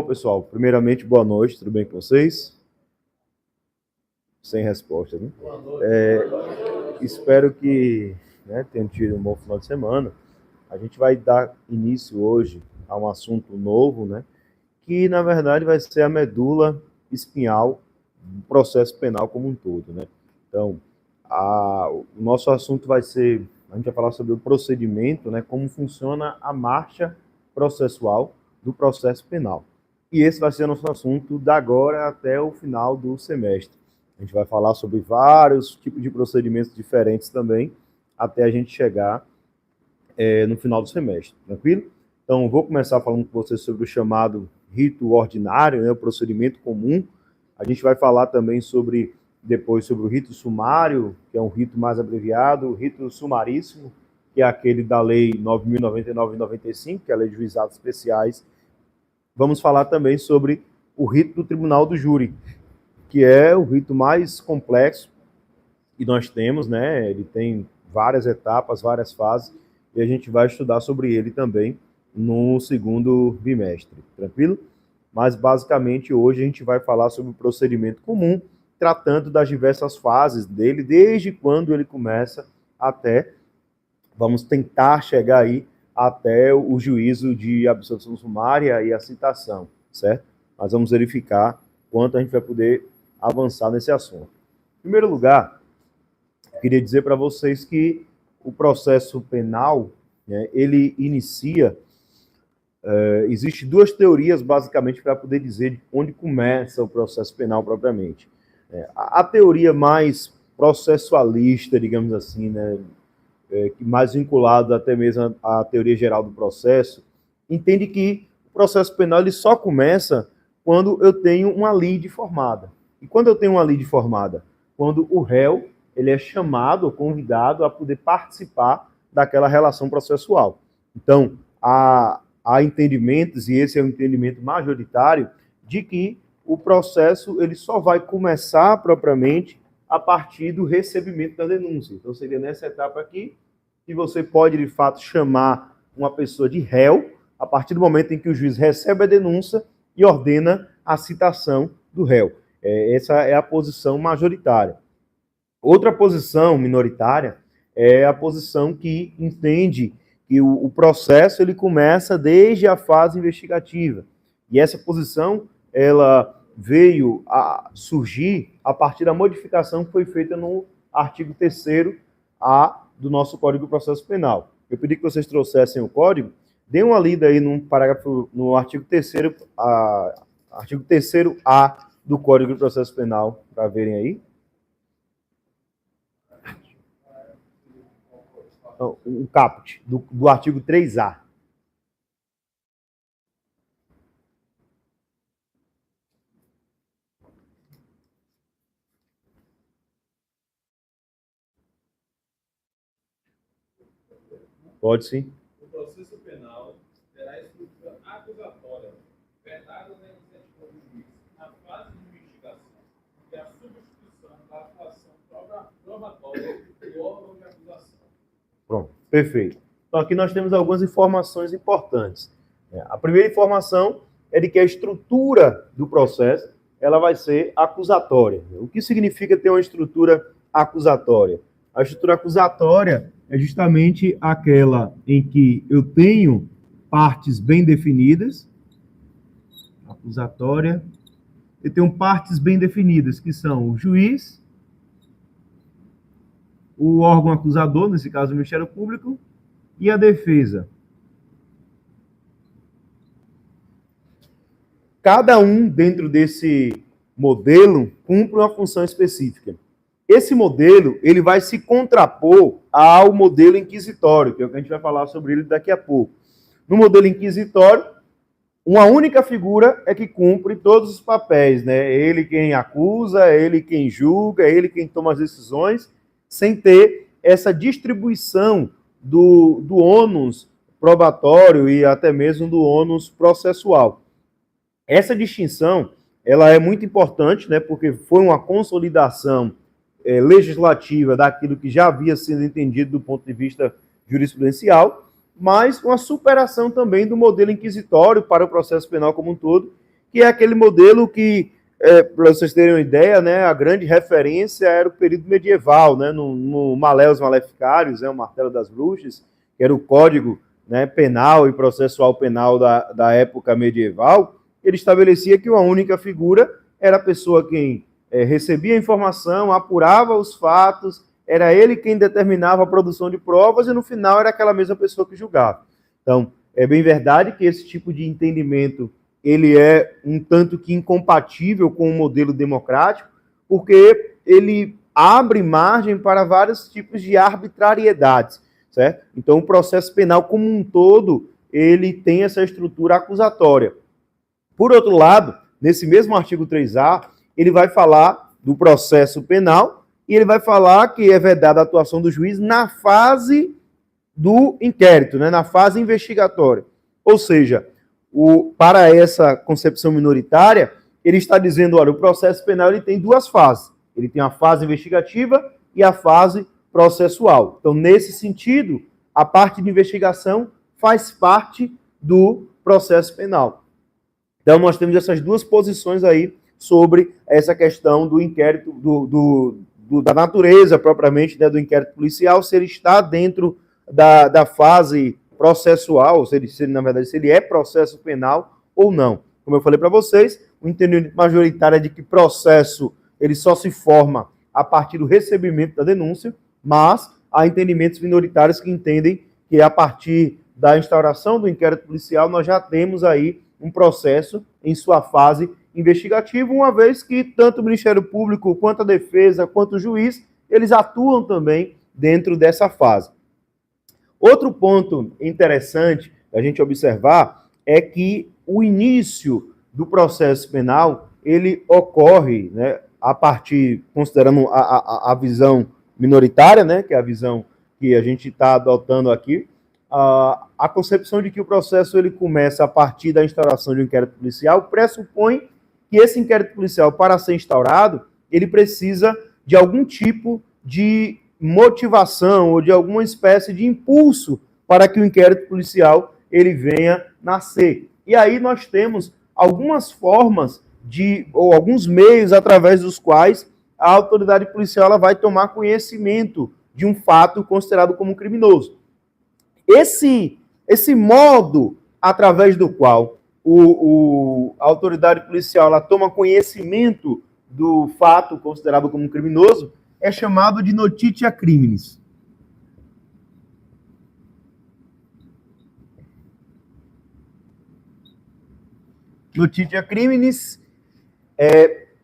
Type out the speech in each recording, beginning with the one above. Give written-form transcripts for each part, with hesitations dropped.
Bom, pessoal, primeiramente, boa noite, tudo bem com vocês? Sem resposta, né? Espero que tenham tido um bom final de semana. A gente vai dar início hoje a um assunto novo, né? Que, na verdade, vai ser a medula espinhal do processo penal como um todo, né? Então, o nosso assunto vai ser, a gente vai falar sobre o procedimento, né? Como funciona a marcha processual do processo penal. E esse vai ser o nosso assunto da agora até o final do semestre. A gente vai falar sobre vários tipos de procedimentos diferentes também, até a gente chegar no final do semestre, tranquilo? Então, vou começar falando com vocês sobre o chamado rito ordinário, né, o procedimento comum. A gente vai falar também depois sobre o rito sumário, que é um rito mais abreviado, o rito sumaríssimo, que é aquele da Lei 9.099 e 95, que é a Lei de Juizados Especiais. Vamos falar também sobre o rito do Tribunal do Júri, que é o rito mais complexo que nós temos, né? Ele tem várias etapas, várias fases, e a gente vai estudar sobre ele também no segundo bimestre, tranquilo? Mas, basicamente, hoje a gente vai falar sobre o procedimento comum, tratando das diversas fases dele, desde quando ele começa até, vamos tentar chegar aí até o juízo de absolvição sumária e a citação, certo? Mas vamos verificar quanto a gente vai poder avançar nesse assunto. Em primeiro lugar, queria dizer para vocês que o processo penal, né, ele inicia, existe duas teorias, basicamente, para poder dizer onde começa o processo penal propriamente. A teoria mais processualista, digamos assim, né, mais vinculado até mesmo à teoria geral do processo, entende que o processo penal ele só começa quando eu tenho uma lide formada. E quando eu tenho uma lide formada? Quando o réu ele é chamado ou convidado a poder participar daquela relação processual. Então, há entendimentos, e esse é o entendimento majoritário, de que o processo ele só vai começar propriamente a partir do recebimento da denúncia. Então, seria nessa etapa aqui que você pode, de fato, chamar uma pessoa de réu a partir do momento em que o juiz recebe a denúncia e ordena a citação do réu. Essa é a posição majoritária. Outra posição minoritária é a posição que entende que o processo ele começa desde a fase investigativa. E essa posição ela veio a surgir a partir da modificação que foi feita no artigo 3º-A do nosso Código de Processo Penal. Eu pedi que vocês trouxessem o código, dê uma lida aí no artigo 3º, artigo 3º-A do Código de Processo Penal, para verem aí. O caput do artigo 3A. Pode sim. O processo penal terá estrutura acusatória, vedada na iniciativa do juiz, na fase de investigação, e a substituição da atuação probatória do órgão de acusação. Pronto, perfeito. Então, aqui nós temos algumas informações importantes. A primeira informação é de que a estrutura do processo ela vai ser acusatória. O que significa ter uma estrutura acusatória? A estrutura acusatória é justamente aquela em que eu tenho partes bem definidas, acusatória, eu tenho partes bem definidas, que são o juiz, o órgão acusador, nesse caso o Ministério Público, e a defesa. Cada um dentro desse modelo cumpre uma função específica. Esse modelo ele vai se contrapor ao modelo inquisitório, que é o que a gente vai falar sobre ele daqui a pouco. No modelo inquisitório, uma única figura é que cumpre todos os papéis, né? É ele quem acusa, é ele quem julga, é ele quem toma as decisões, sem ter essa distribuição do ônus probatório e até mesmo do ônus processual. Essa distinção ela é muito importante, né? Porque foi uma consolidação legislativa daquilo que já havia sido entendido do ponto de vista jurisprudencial, mas uma superação também do modelo inquisitório para o processo penal como um todo, que é aquele modelo que, para vocês terem uma ideia, né, a grande referência era o período medieval, né, no Maleus Maleficarius, o Martelo das Bruxas, que era o código, né, penal e processual penal da época medieval. Ele estabelecia que uma única figura era a pessoa quem recebia a informação, apurava os fatos, era ele quem determinava a produção de provas e no final era aquela mesma pessoa que julgava. Então, é bem verdade que esse tipo de entendimento ele é um tanto que incompatível com o modelo democrático, porque ele abre margem para vários tipos de arbitrariedades, certo? Então, o processo penal como um todo, ele tem essa estrutura acusatória. Por outro lado, nesse mesmo artigo 3A, ele vai falar do processo penal e ele vai falar que é vedada a atuação do juiz na fase do inquérito, né, na fase investigatória. Ou seja, para essa concepção minoritária, ele está dizendo, olha, o processo penal ele tem duas fases. Ele tem a fase investigativa e a fase processual. Então, nesse sentido, a parte de investigação faz parte do processo penal. Então, nós temos essas duas posições aí sobre essa questão do inquérito, da natureza propriamente, né, do inquérito policial, se ele está dentro da fase processual, na verdade, se ele é processo penal ou não. Como eu falei para vocês, o entendimento majoritário é de que processo ele só se forma a partir do recebimento da denúncia, mas há entendimentos minoritários que entendem que a partir da instauração do inquérito policial nós já temos aí um processo em sua fase investigativa, uma vez que tanto o Ministério Público, quanto a defesa, quanto o juiz, eles atuam também dentro dessa fase. Outro ponto interessante a gente observar é que o início do processo penal, ele ocorre, né, a partir, considerando a visão minoritária, né, que é a visão que a gente está adotando aqui, a concepção de que o processo ele começa a partir da instauração de um inquérito policial pressupõe que esse inquérito policial, para ser instaurado, ele precisa de algum tipo de motivação ou de alguma espécie de impulso para que o inquérito policial ele venha nascer. E aí nós temos algumas formas ou alguns meios através dos quais a autoridade policial ela vai tomar conhecimento de um fato considerado como criminoso. Esse modo através do qual a autoridade policial ela toma conhecimento do fato considerado como criminoso é chamado de notitia criminis. Notitia criminis,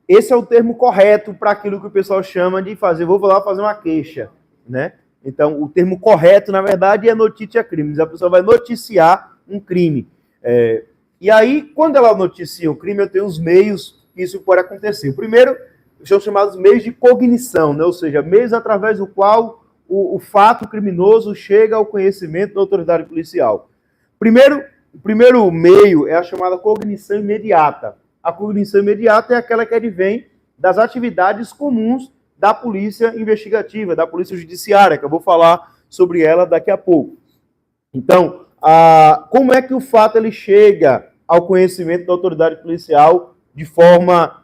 esse é o termo correto para aquilo que o pessoal chama de vou lá fazer uma queixa, né? Então, o termo correto, na verdade, é notitia criminis. A pessoa vai noticiar um crime. E aí, quando ela noticia um crime, eu tenho os meios que isso pode acontecer. O primeiro são chamados meios de cognição, né? Ou seja, meios através do qual o fato criminoso chega ao conhecimento da autoridade policial. O primeiro meio é a chamada cognição imediata. A cognição imediata é aquela que advém das atividades comuns da polícia investigativa, da polícia judiciária, que eu vou falar sobre ela daqui a pouco. Então, como é que o fato ele chega ao conhecimento da autoridade policial de forma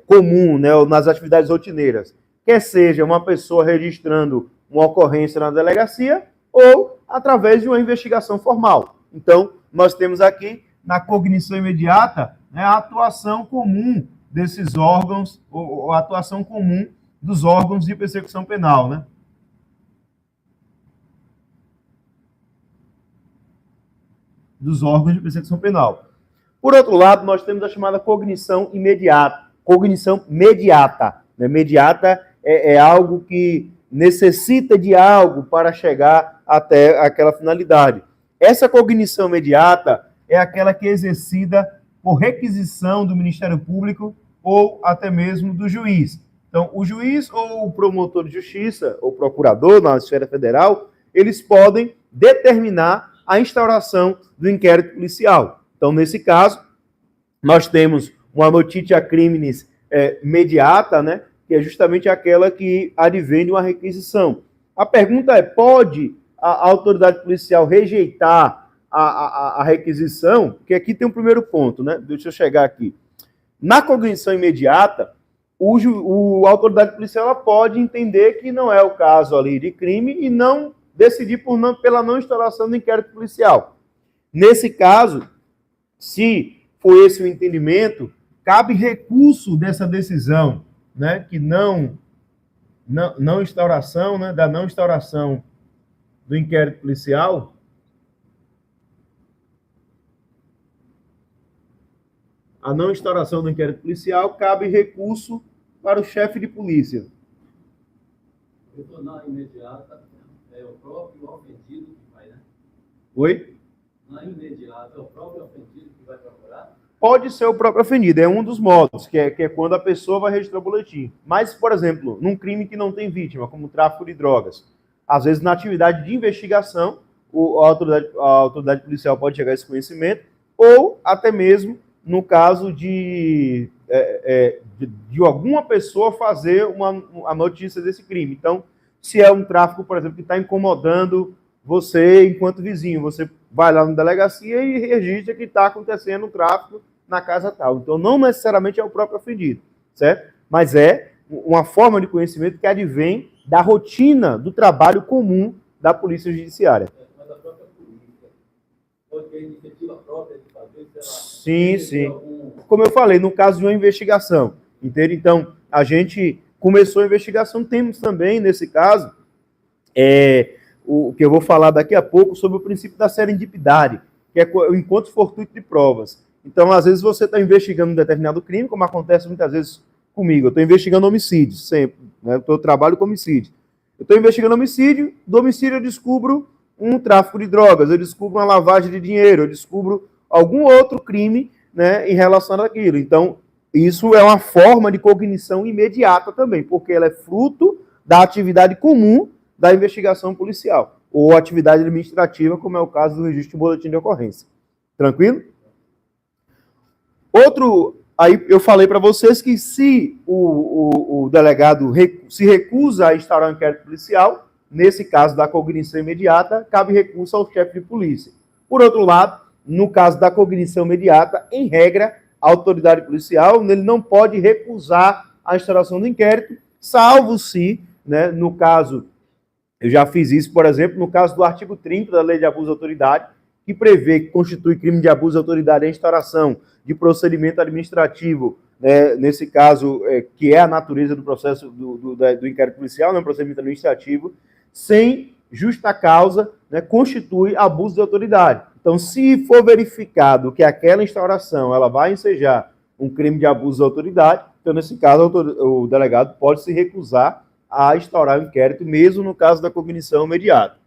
comum, né, ou nas atividades rotineiras? Quer seja uma pessoa registrando uma ocorrência na delegacia ou através de uma investigação formal. Então, nós temos aqui, na cognição imediata, né, a atuação comum desses órgãos, ou a atuação comum dos órgãos de persecução penal, né? Dos órgãos de persecução penal. Por outro lado, nós temos a chamada cognição imediata. Cognição mediata. Né? Mediata é algo que necessita de algo para chegar até aquela finalidade. Essa cognição imediata é aquela que é exercida por requisição do Ministério Público ou até mesmo do juiz. Então, o juiz ou o promotor de justiça, ou procurador na esfera federal, eles podem determinar a instauração do inquérito policial. Então, nesse caso, nós temos uma notitia criminis mediata, né, que é justamente aquela que advém de uma requisição. A pergunta é, pode a autoridade policial rejeitar a requisição? Porque aqui tem um primeiro ponto, né? Deixa eu chegar aqui. Na cognição imediata, a autoridade policial ela pode entender que não é o caso ali de crime e não decidir pela não instauração do inquérito policial. Nesse caso, se for esse o entendimento, cabe recurso dessa decisão, né, que não instauração, né, da não instauração do inquérito policial. A não instauração do inquérito policial cabe recurso para o chefe de polícia. Na imediata, é o próprio ofendido que vai, né? Oi? Na imediata, é o próprio ofendido que vai procurar? Pode ser o próprio ofendido, é um dos modos, que é quando a pessoa vai registrar o boletim. Mas, por exemplo, num crime que não tem vítima, como tráfico de drogas, às vezes na atividade de investigação, a autoridade policial pode chegar a esse conhecimento, ou até mesmo no caso de alguma pessoa fazer a notícia desse crime. Então, se é um tráfico, por exemplo, que está incomodando você enquanto vizinho, você vai lá na delegacia e registra que está acontecendo um tráfico na casa tal. Então, não necessariamente é o próprio ofendido, certo? Mas é uma forma de conhecimento que advém da rotina do trabalho comum da Polícia Judiciária. Mas a própria polícia pode ter iniciativa própria de fazer? Sim. Como eu falei, no caso de uma investigação, entende? Então, a gente começou a investigação, temos também, nesse caso, o que eu vou falar daqui a pouco sobre o princípio da serendipidade, que é o encontro fortuito de provas. Então, às vezes, você está investigando um determinado crime, como acontece muitas vezes comigo. Eu estou investigando homicídio, sempre. Né? Eu trabalho com homicídio. Eu estou investigando homicídio, do homicídio eu descubro um tráfico de drogas, eu descubro uma lavagem de dinheiro, eu descubro algum outro crime, né, em relação àquilo. Então, isso é uma forma de cognição imediata também, porque ela é fruto da atividade comum da investigação policial, ou atividade administrativa, como é o caso do registro de boletim de ocorrência. Tranquilo? Aí eu falei para vocês que se o delegado se recusa a instaurar um inquérito policial, nesse caso da cognição imediata, cabe recurso ao chefe de polícia. Por outro lado, no caso da cognição imediata, em regra, a autoridade policial ele não pode recusar a instauração do inquérito, salvo se, né, no caso, eu já fiz isso, por exemplo, no caso do artigo 30 da Lei de Abuso de Autoridade, que prevê que constitui crime de abuso de autoridade a instauração de procedimento administrativo, né, nesse caso, que é a natureza do processo do inquérito policial, né, um procedimento administrativo, sem justa causa, né, constitui abuso de autoridade. Então, se for verificado que aquela instauração ela vai ensejar um crime de abuso de autoridade, então, nesse caso, o delegado pode se recusar a instaurar o inquérito, mesmo no caso da cognição imediata.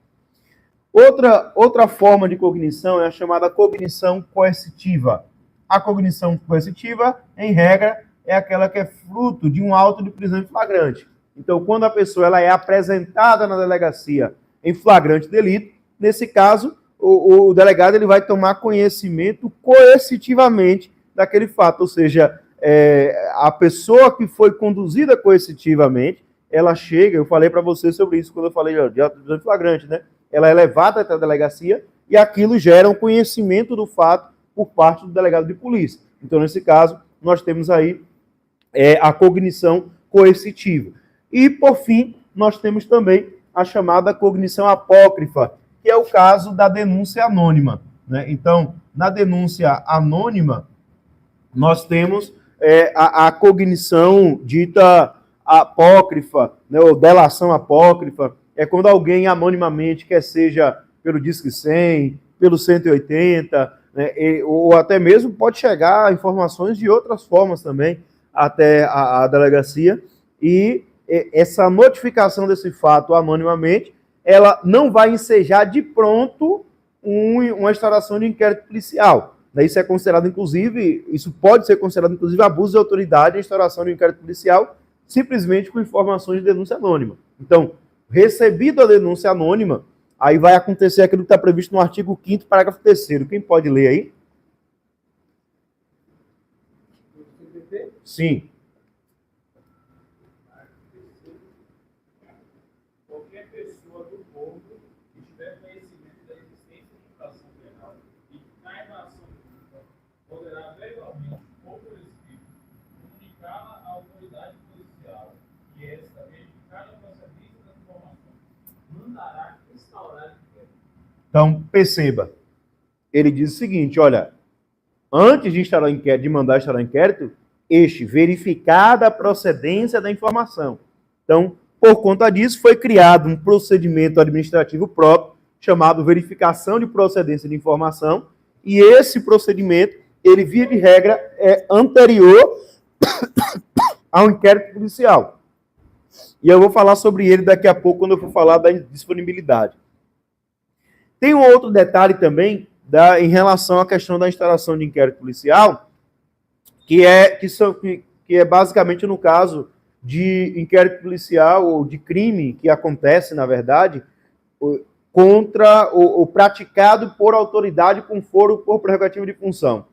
Outra forma de cognição é a chamada cognição coercitiva. A cognição coercitiva, em regra, é aquela que é fruto de um auto de prisão em flagrante. Então, quando a pessoa ela é apresentada na delegacia em flagrante delito, nesse caso, o delegado ele vai tomar conhecimento coercitivamente daquele fato, ou seja, a pessoa que foi conduzida coercitivamente, ela chega, eu falei para você sobre isso quando eu falei de auto de prisão em flagrante, né? Ela é levada até a delegacia e aquilo gera um conhecimento do fato por parte do delegado de polícia. Então, nesse caso, nós temos aí a cognição coercitiva. E, por fim, nós temos também a chamada cognição apócrifa, que é o caso da denúncia anônima, né? Então, na denúncia anônima, nós temos a cognição dita apócrifa, né, ou delação apócrifa, é quando alguém anonimamente, quer seja pelo Disque 100, pelo 180, né, ou até mesmo pode chegar a informações de outras formas também até a delegacia, e essa notificação desse fato anonimamente, ela não vai ensejar de pronto uma instauração de inquérito policial. Isso é considerado, inclusive, isso pode ser considerado, inclusive, abuso de autoridade, a instauração de um inquérito policial, simplesmente com informações de denúncia anônima. Então, recebido a denúncia anônima, aí vai acontecer aquilo que está previsto no artigo 5º, parágrafo 3º. Quem pode ler aí? Sim. Qualquer pessoa do povo que tiver conhecimento da existência de infração penal e que cai na ação pública poderá legalmente ou por escrito mandará instaurar inquérito. Então, perceba, ele diz o seguinte, olha, antes de instalar o inquérito, de mandar instalar o inquérito, verificada a procedência da informação. Então, por conta disso, foi criado um procedimento administrativo próprio, chamado verificação de procedência de informação, e esse procedimento, ele, via de regra, é anterior ao inquérito policial. E eu vou falar sobre ele daqui a pouco, quando eu for falar da disponibilidade. Tem um outro detalhe também, em relação à questão da instalação de inquérito policial, que é basicamente no caso de inquérito policial ou de crime que acontece, na verdade, contra o praticado por autoridade com foro por prerrogativa de função.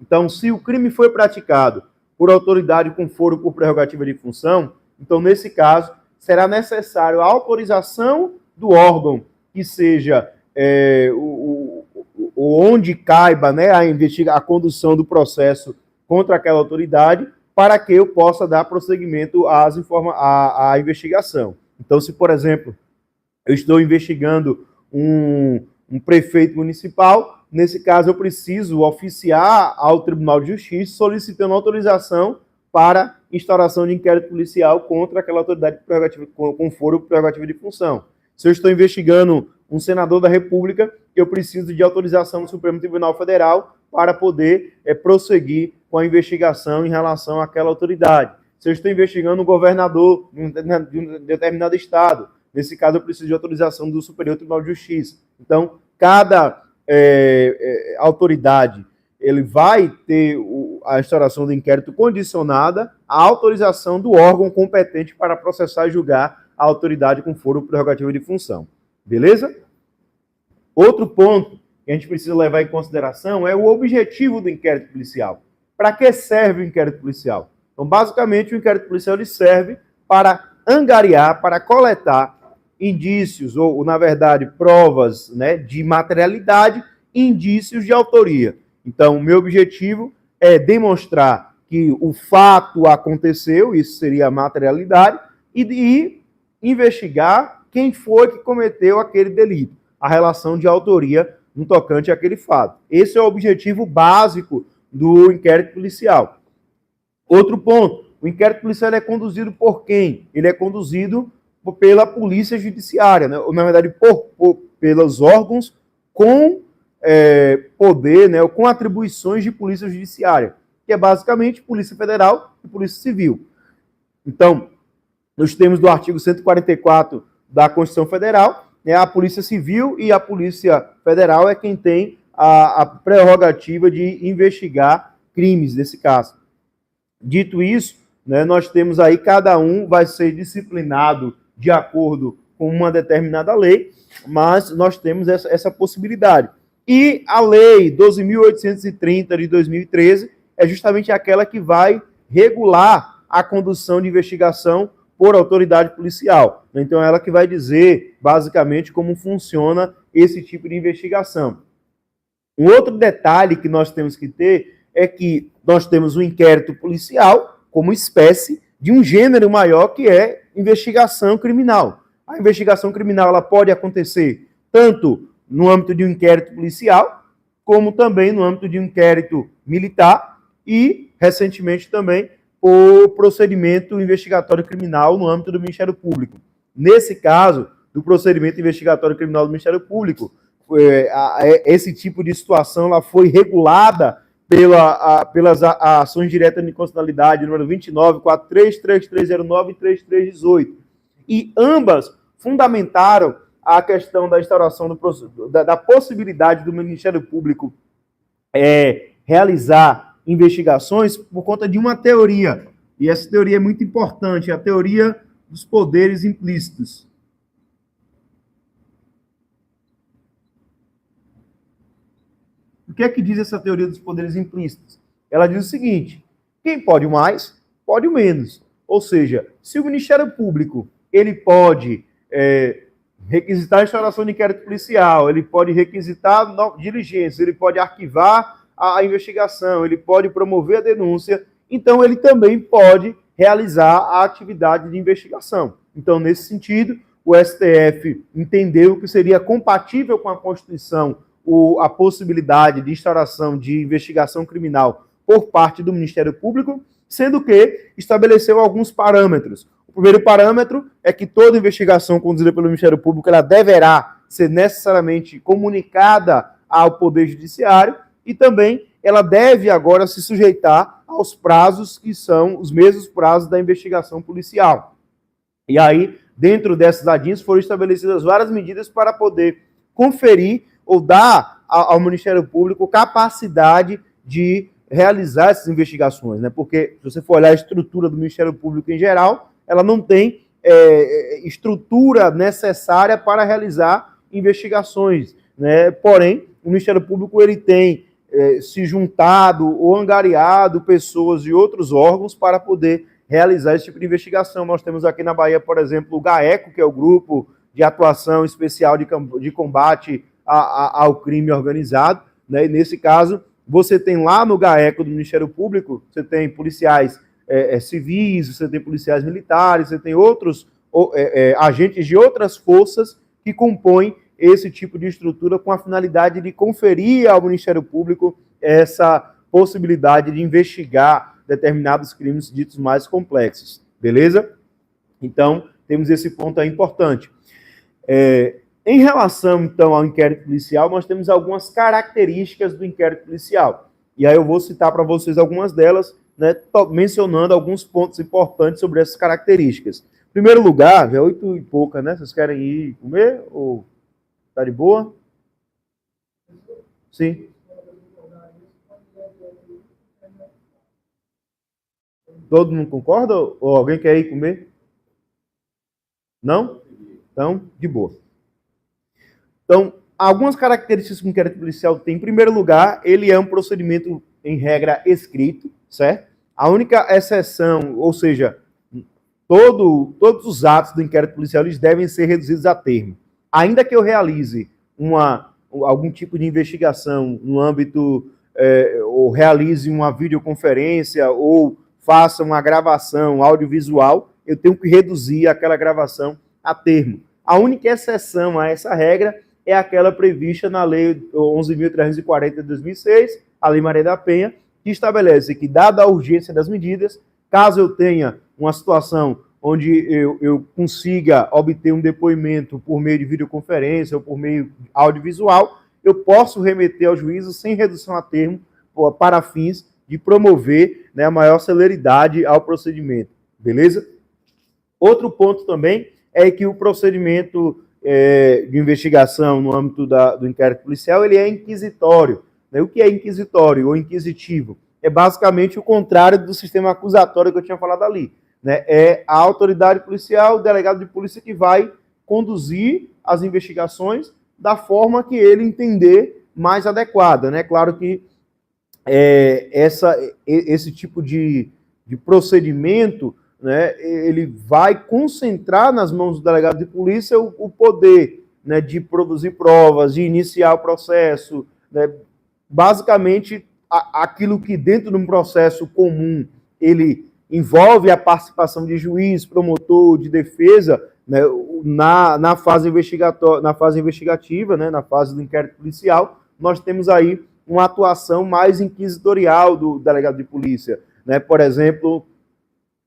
Então, se o crime foi praticado por autoridade com foro por prerrogativa de função, então, nesse caso, será necessário a autorização do órgão que seja onde caiba, né, a condução do processo contra aquela autoridade, para que eu possa dar prosseguimento à investigação. Então, se, por exemplo, eu estou investigando um prefeito municipal, nesse caso eu preciso oficiar ao Tribunal de Justiça solicitando autorização para instauração de inquérito policial contra aquela autoridade com foro prerrogativa de função. Se eu estou investigando um senador da República, eu preciso de autorização do Supremo Tribunal Federal para poder prosseguir com a investigação em relação àquela autoridade. Se eu estou investigando um governador de um determinado estado, nesse caso eu preciso de autorização do Superior Tribunal de Justiça. Então, cada autoridade ele vai ter a instauração do inquérito condicionada à autorização do órgão competente para processar e julgar a autoridade com foro prerrogativa de função. Beleza? Outro ponto que a gente precisa levar em consideração é o objetivo do inquérito policial. Para que serve o inquérito policial? Então, basicamente, o inquérito policial ele serve para angariar, para coletar indícios, ou na verdade, provas, né, de materialidade e indícios de autoria. Então, o meu objetivo é demonstrar que o fato aconteceu, isso seria a materialidade, e investigar quem foi que cometeu aquele delito, a relação de autoria no tocante àquele fato. Esse é o objetivo básico do inquérito policial. Outro ponto, o inquérito policial é conduzido por quem? Ele é conduzido pela polícia judiciária, né? Ou, na verdade, pelos órgãos com poder, né, ou com atribuições de polícia judiciária, que é basicamente Polícia Federal e Polícia Civil. Então, nós temos do artigo 144 da Constituição Federal, né, a Polícia Civil e a Polícia Federal é quem tem a prerrogativa de investigar crimes, nesse caso. Dito isso, né, nós temos aí, cada um vai ser disciplinado de acordo com uma determinada lei, mas nós temos essa possibilidade. E a Lei 12.830 de 2013 é justamente aquela que vai regular a condução de investigação por autoridade policial. Então, ela que vai dizer, basicamente, como funciona esse tipo de investigação. Um outro detalhe que nós temos que ter é que nós temos o inquérito policial como espécie de um gênero maior, que é investigação criminal. A investigação criminal ela pode acontecer tanto no âmbito de um inquérito policial, como também no âmbito de um inquérito militar e, recentemente, também o procedimento investigatório criminal no âmbito do Ministério Público. Nesse caso, do procedimento investigatório criminal do Ministério Público, esse tipo de situação ela foi regulada pelas ações diretas de inconstitucionalidade, número 29, 43, 3309 e 3318. E ambas fundamentaram a questão da instauração da possibilidade do Ministério Público realizar investigações por conta de uma teoria. E essa teoria é muito importante, a teoria dos poderes implícitos. O que é que diz essa teoria dos poderes implícitos? Ela diz o seguinte: quem pode mais, pode o menos. Ou seja, se o Ministério Público ele pode requisitar a instauração de inquérito policial, ele pode requisitar diligências, ele pode arquivar a investigação, ele pode promover a denúncia, então ele também pode realizar a atividade de investigação. Então, nesse sentido, o STF entendeu que seria compatível com a Constituição a possibilidade de instauração de investigação criminal por parte do Ministério Público, sendo que estabeleceu alguns parâmetros. O primeiro parâmetro é que toda investigação conduzida pelo Ministério Público ela deverá ser necessariamente comunicada ao Poder Judiciário e também ela deve agora se sujeitar aos prazos que são os mesmos prazos da investigação policial. E aí, dentro dessas ADIs, foram estabelecidas várias medidas para poder conferir ou dar ao Ministério Público capacidade de realizar essas investigações, né? Porque, se você for olhar a estrutura do Ministério Público em geral, ela não tem estrutura necessária para realizar investigações, né? Porém, o Ministério Público ele tem se juntado ou angariado pessoas de outros órgãos para poder realizar esse tipo de investigação. Nós temos aqui na Bahia, por exemplo, o GAECO, que é o Grupo de Atuação Especial de Combate ao Crime Organizado, né? E nesse caso, você tem lá no GAECO do Ministério Público, você tem policiais civis, você tem policiais militares, você tem outros agentes de outras forças que compõem esse tipo de estrutura com a finalidade de conferir ao Ministério Público essa possibilidade de investigar determinados crimes ditos mais complexos. Beleza? Então, temos esse ponto aí importante. Em relação, então, ao inquérito policial, nós temos algumas características do inquérito policial. E aí eu vou citar para vocês algumas delas, né, mencionando alguns pontos importantes sobre essas características. Em primeiro lugar, é 8 e pouca, né? Vocês querem ir comer ou tá de boa? Sim. Todo mundo concorda ou alguém quer ir comer? Não? Então, de boa. Então, algumas características que o inquérito policial tem. Em primeiro lugar, ele é um procedimento, em regra, escrito, certo? A única exceção, ou seja, todos os atos do inquérito policial eles devem ser reduzidos a termo. Ainda que eu realize algum tipo de investigação no âmbito, ou realize uma videoconferência, ou faça uma gravação audiovisual, eu tenho que reduzir aquela gravação a termo. A única exceção a essa regra é aquela prevista na Lei 11.340 de 2006, a Lei Maria da Penha, que estabelece que, dada a urgência das medidas, caso eu tenha uma situação onde eu consiga obter um depoimento por meio de videoconferência ou por meio audiovisual, eu posso remeter ao juízo sem redução a termo para fins de promover, né, a maior celeridade ao procedimento. Beleza? Outro ponto também é que o procedimento de investigação no âmbito do inquérito policial ele é inquisitório. Né? O que é inquisitório ou inquisitivo? É basicamente o contrário do sistema acusatório que eu tinha falado ali. Né? É a autoridade policial, o delegado de polícia que vai conduzir as investigações da forma que ele entender mais adequada. Né? Claro que esse tipo de procedimento, né, ele vai concentrar nas mãos do delegado de polícia o poder, né, de produzir provas, de iniciar o processo, né, basicamente aquilo que dentro de um processo comum ele envolve a participação de juiz, promotor, de defesa, né, na fase investigativa, né, na fase do inquérito policial, nós temos aí uma atuação mais inquisitorial do delegado de polícia. Né? Por exemplo,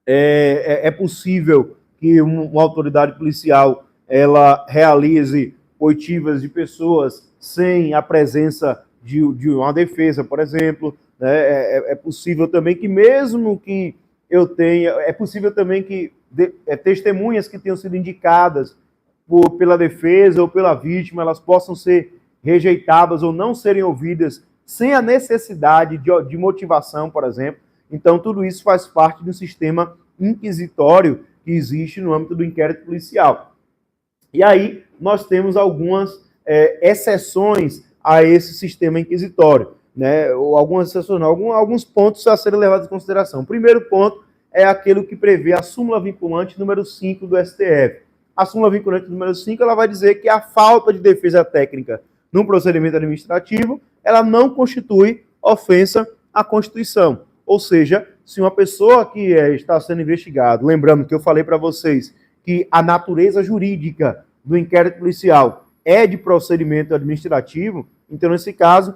é possível que uma autoridade policial ela realize oitivas de pessoas sem a presença de uma defesa, por exemplo. Né? É possível também que, mesmo que eu tenha... É possível também que testemunhas que tenham sido indicadas pela defesa ou pela vítima, elas possam ser rejeitadas ou não serem ouvidas sem a necessidade de motivação, por exemplo. Então, tudo isso faz parte do sistema inquisitório que existe no âmbito do inquérito policial. E aí, nós temos algumas exceções a esse sistema inquisitório, né? Ou algumas exceções, alguns pontos a serem levados em consideração. O primeiro ponto é aquele que prevê a súmula vinculante número 5 do STF. A súmula vinculante número 5, ela vai dizer que a falta de defesa técnica num procedimento administrativo, ela não constitui ofensa à Constituição. Ou seja, se uma pessoa que está sendo investigada, lembrando que eu falei para vocês que a natureza jurídica do inquérito policial é de procedimento administrativo, então, nesse caso,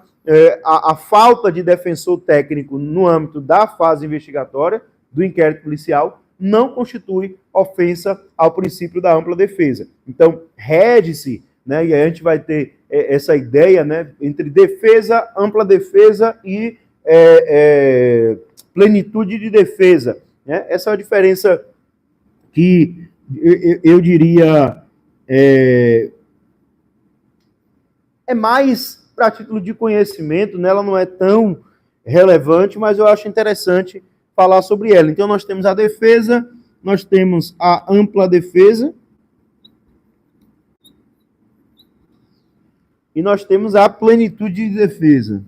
a falta de defensor técnico no âmbito da fase investigatória do inquérito policial não constitui ofensa ao princípio da ampla defesa. Então, rege-se, né, e aí a gente vai ter essa ideia, né, entre defesa, ampla defesa e plenitude de defesa. Né? Essa é a diferença que eu diria é mais para título de conhecimento, né? Ela não é tão relevante, mas eu acho interessante falar sobre ela. Então, nós temos a defesa, nós temos a ampla defesa e nós temos a plenitude de defesa.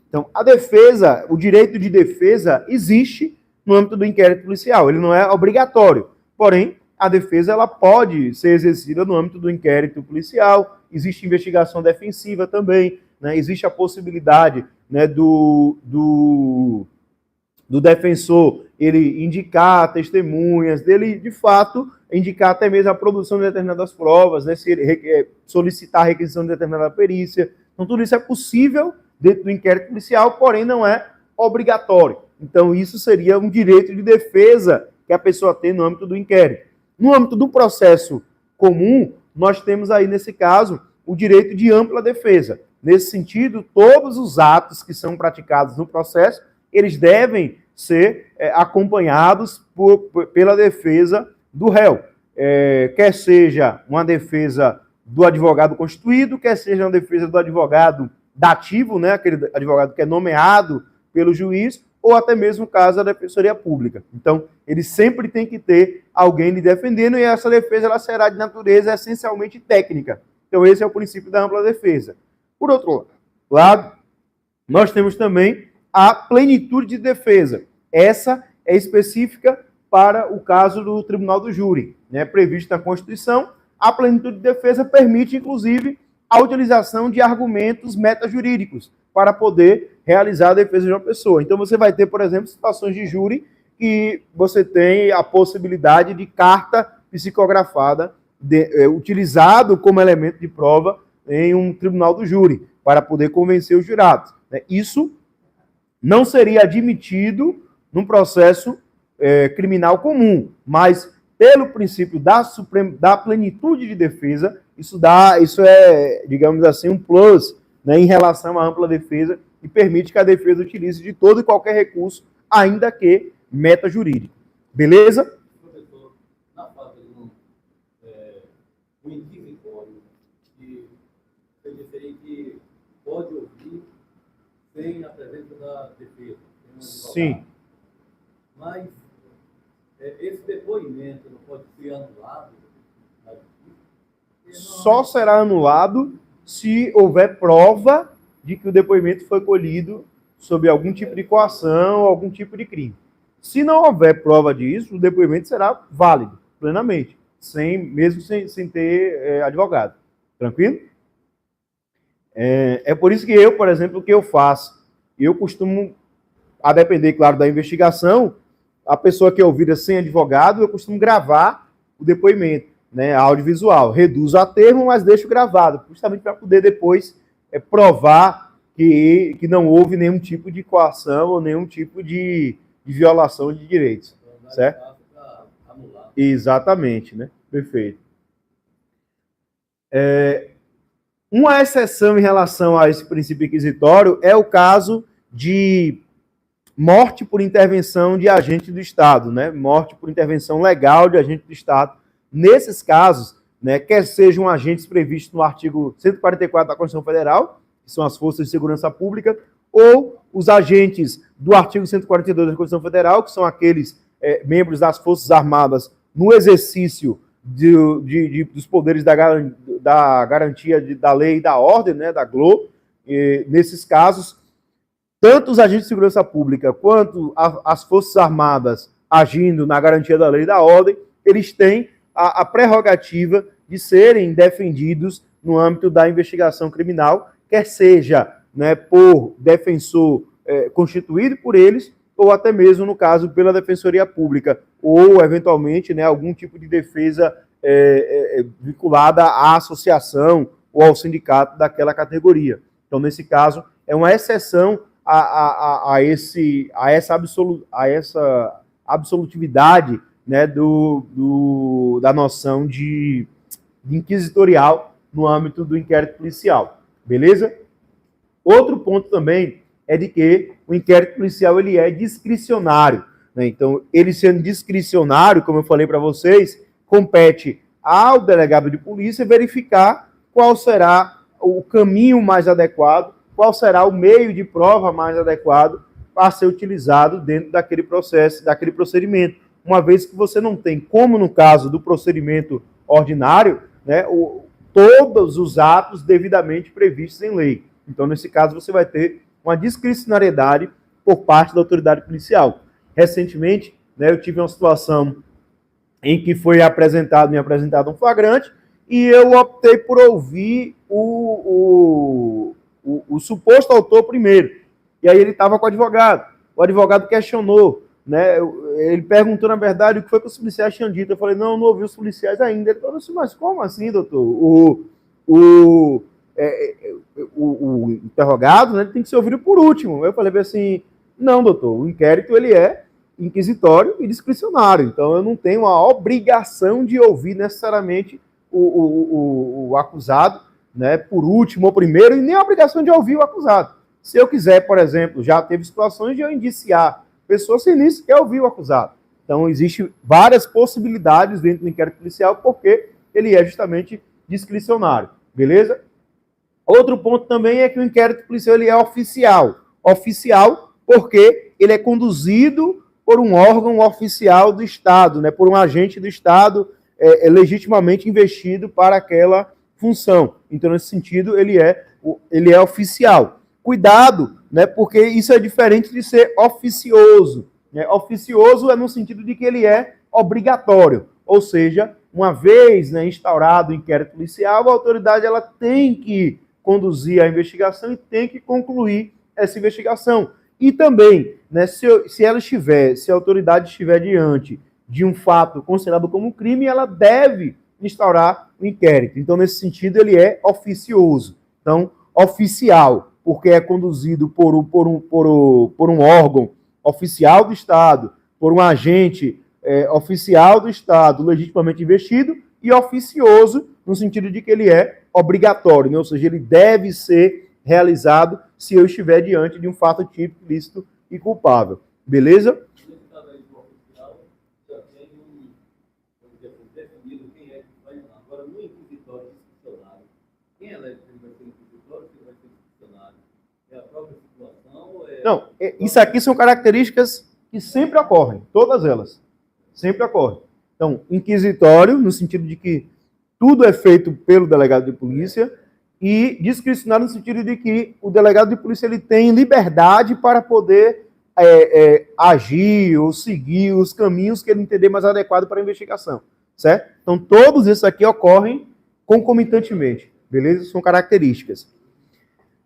Então, a defesa, o direito de defesa existe no âmbito do inquérito policial. Ele não é obrigatório. Porém, a defesa ela pode ser exercida no âmbito do inquérito policial. Existe investigação defensiva também. Né? Existe a possibilidade, né, do defensor ele indicar testemunhas, dele, de fato, indicar até mesmo a produção de determinadas provas, né? Se ele solicitar a requisição de determinada perícia. Então, tudo isso é possível dentro do inquérito policial, porém não é obrigatório. Então, isso seria um direito de defesa que a pessoa tem no âmbito do inquérito. No âmbito do processo comum, nós temos aí, nesse caso, o direito de ampla defesa. Nesse sentido, todos os atos que são praticados no processo, eles devem ser acompanhados pela defesa do réu. Quer seja uma defesa do advogado constituído, quer seja uma defesa do advogado dativo, né, aquele advogado que é nomeado pelo juiz, ou até mesmo o caso da defensoria pública. Então, ele sempre tem que ter alguém lhe defendendo, e essa defesa ela será de natureza essencialmente técnica. Então, esse é o princípio da ampla defesa. Por outro lado, nós temos também a plenitude de defesa. Essa é específica para o caso do tribunal do júri, né, previsto na Constituição. A plenitude de defesa permite, inclusive, a utilização de argumentos metajurídicos para poder realizar a defesa de uma pessoa. Então, você vai ter, por exemplo, situações de júri que você tem a possibilidade de carta psicografada utilizado como elemento de prova em um tribunal do júri, para poder convencer os jurados. Isso não seria admitido num processo criminal comum, mas pelo princípio da plenitude de defesa, isso é, digamos assim, um plus, né, em relação à ampla defesa, e permite que a defesa utilize de todo e qualquer recurso, ainda que metajurídico. Beleza? Professor, na fase do inquisitório, que eu disse que pode ouvir sem a presença da defesa. Sim. Mas esse depoimento não pode ser anulado? Só será anulado se houver prova de que o depoimento foi colhido sob algum tipo de coação ou algum tipo de crime. Se não houver prova disso, o depoimento será válido, plenamente, mesmo sem ter advogado. Tranquilo? É por isso que eu, por exemplo, o que eu faço? Eu costumo, a depender, claro, da investigação, a pessoa que é ouvida sem advogado, eu costumo gravar o depoimento, né, audiovisual. Reduzo a termo, mas deixo gravado, justamente para poder depois provar que não houve nenhum tipo de coação ou nenhum tipo de violação de direitos. Certo? Exatamente, né? Perfeito. Uma exceção em relação a esse princípio inquisitório é o caso de morte por intervenção de agente do Estado, né? Morte por intervenção legal de agente do Estado. Nesses casos, né, quer sejam agentes previstos no artigo 144 da Constituição Federal, que são as forças de segurança pública, ou os agentes do artigo 142 da Constituição Federal, que são aqueles membros das Forças Armadas no exercício dos poderes da garantia da lei e da ordem, né, da GLO. E, nesses casos, tanto os agentes de segurança pública quanto as Forças Armadas agindo na garantia da lei e da ordem, eles têm a prerrogativa de serem defendidos no âmbito da investigação criminal, quer seja, né, por defensor constituído por eles, ou até mesmo, no caso, pela Defensoria Pública, ou, eventualmente, né, algum tipo de defesa vinculada à associação ou ao sindicato daquela categoria. Então, nesse caso, é uma exceção a essa absolutividade, né, da noção de inquisitorial no âmbito do inquérito policial. Beleza? Outro ponto também é de que o inquérito policial ele é discricionário, né? Então, ele sendo discricionário, como eu falei para vocês, compete ao delegado de polícia verificar qual será o caminho mais adequado, qual será o meio de prova mais adequado a ser utilizado dentro daquele processo, daquele procedimento. Uma vez que você não tem, como no caso do procedimento ordinário, né, todos os atos devidamente previstos em lei. Então, nesse caso, você vai ter uma discricionariedade por parte da autoridade policial. Recentemente, né, eu tive uma situação em que me apresentado um flagrante e eu optei por ouvir o suposto autor primeiro. E aí ele estava com o advogado. O advogado questionou, né? Ele perguntou, na verdade, o que foi que os policiais tinham dito. Eu falei, não ouvi os policiais ainda. Ele falou assim, mas como assim, doutor? O interrogado, né, tem que ser ouvido por último. Eu falei assim, não, doutor, o inquérito ele é inquisitório e discricionário, então eu não tenho a obrigação de ouvir necessariamente o acusado, né, por último ou primeiro, e nem a obrigação de ouvir o acusado. Se eu quiser, por exemplo, já teve situações de eu indiciar pessoas sem nem sequer ouvir o acusado. Então, existem várias possibilidades dentro do inquérito policial, porque ele é justamente discricionário, beleza? Outro ponto também é que o inquérito policial ele é oficial. Oficial porque ele é conduzido por um órgão oficial do Estado, né, por um agente do Estado legitimamente investido para aquela função. Então, nesse sentido, ele é oficial. Cuidado, né, porque isso é diferente de ser oficioso. Né? Oficioso é no sentido de que ele é obrigatório, ou seja, uma vez, né, instaurado o inquérito policial, a autoridade ela tem que conduzir a investigação e tem que concluir essa investigação. E também, né, se a autoridade estiver diante de um fato considerado como crime, ela deve instaurar o inquérito. Então, nesse sentido, ele é oficioso. Então, oficial, porque é conduzido por um órgão oficial do Estado, por um agente oficial do Estado legitimamente investido, e oficioso no sentido de que ele é obrigatório, né? Ou seja, ele deve ser realizado se eu estiver diante de um fato típico, ilícito e culpável. Beleza? Nesse caso aí do oficial, já tem definido quem é que vai. Agora, no inquisitório discricionário, quem elege se ele vai ser inquisitório ou se ele vai ser discricionário? É a própria situação? Ou é... Não, isso aqui são características que sempre ocorrem, todas elas. Sempre ocorrem. Então, inquisitório, no sentido de que tudo é feito pelo delegado de polícia, e discricionário no sentido de que o delegado de polícia ele tem liberdade para poder agir ou seguir os caminhos que ele entender mais adequado para a investigação, certo? Então, todos esses aqui ocorrem concomitantemente, beleza? São características.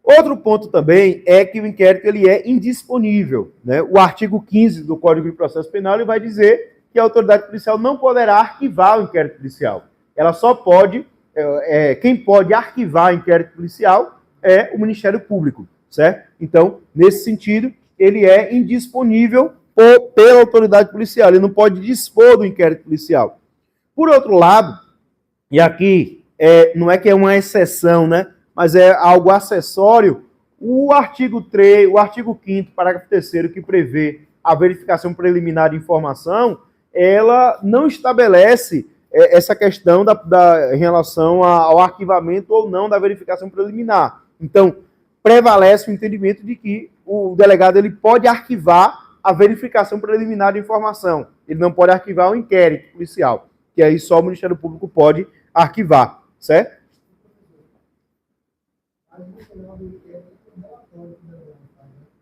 Outro ponto também é que o inquérito ele é indisponível, né? O artigo 15 do Código de Processo Penal ele vai dizer que a autoridade policial não poderá arquivar o inquérito policial. Ela só pode, quem pode arquivar inquérito policial é o Ministério Público, certo? Então, nesse sentido, ele é indisponível pela autoridade policial, ele não pode dispor do inquérito policial. Por outro lado, e aqui não é que é uma exceção, né? Mas é algo acessório, o artigo 3, o artigo 5º, parágrafo 3º, que prevê a verificação preliminar de informação, ela não estabelece essa questão em relação ao arquivamento ou não da verificação preliminar. Então, prevalece o entendimento de que o delegado ele pode arquivar a verificação preliminar de informação. Ele não pode arquivar o inquérito policial, que aí só o Ministério Público pode arquivar, certo?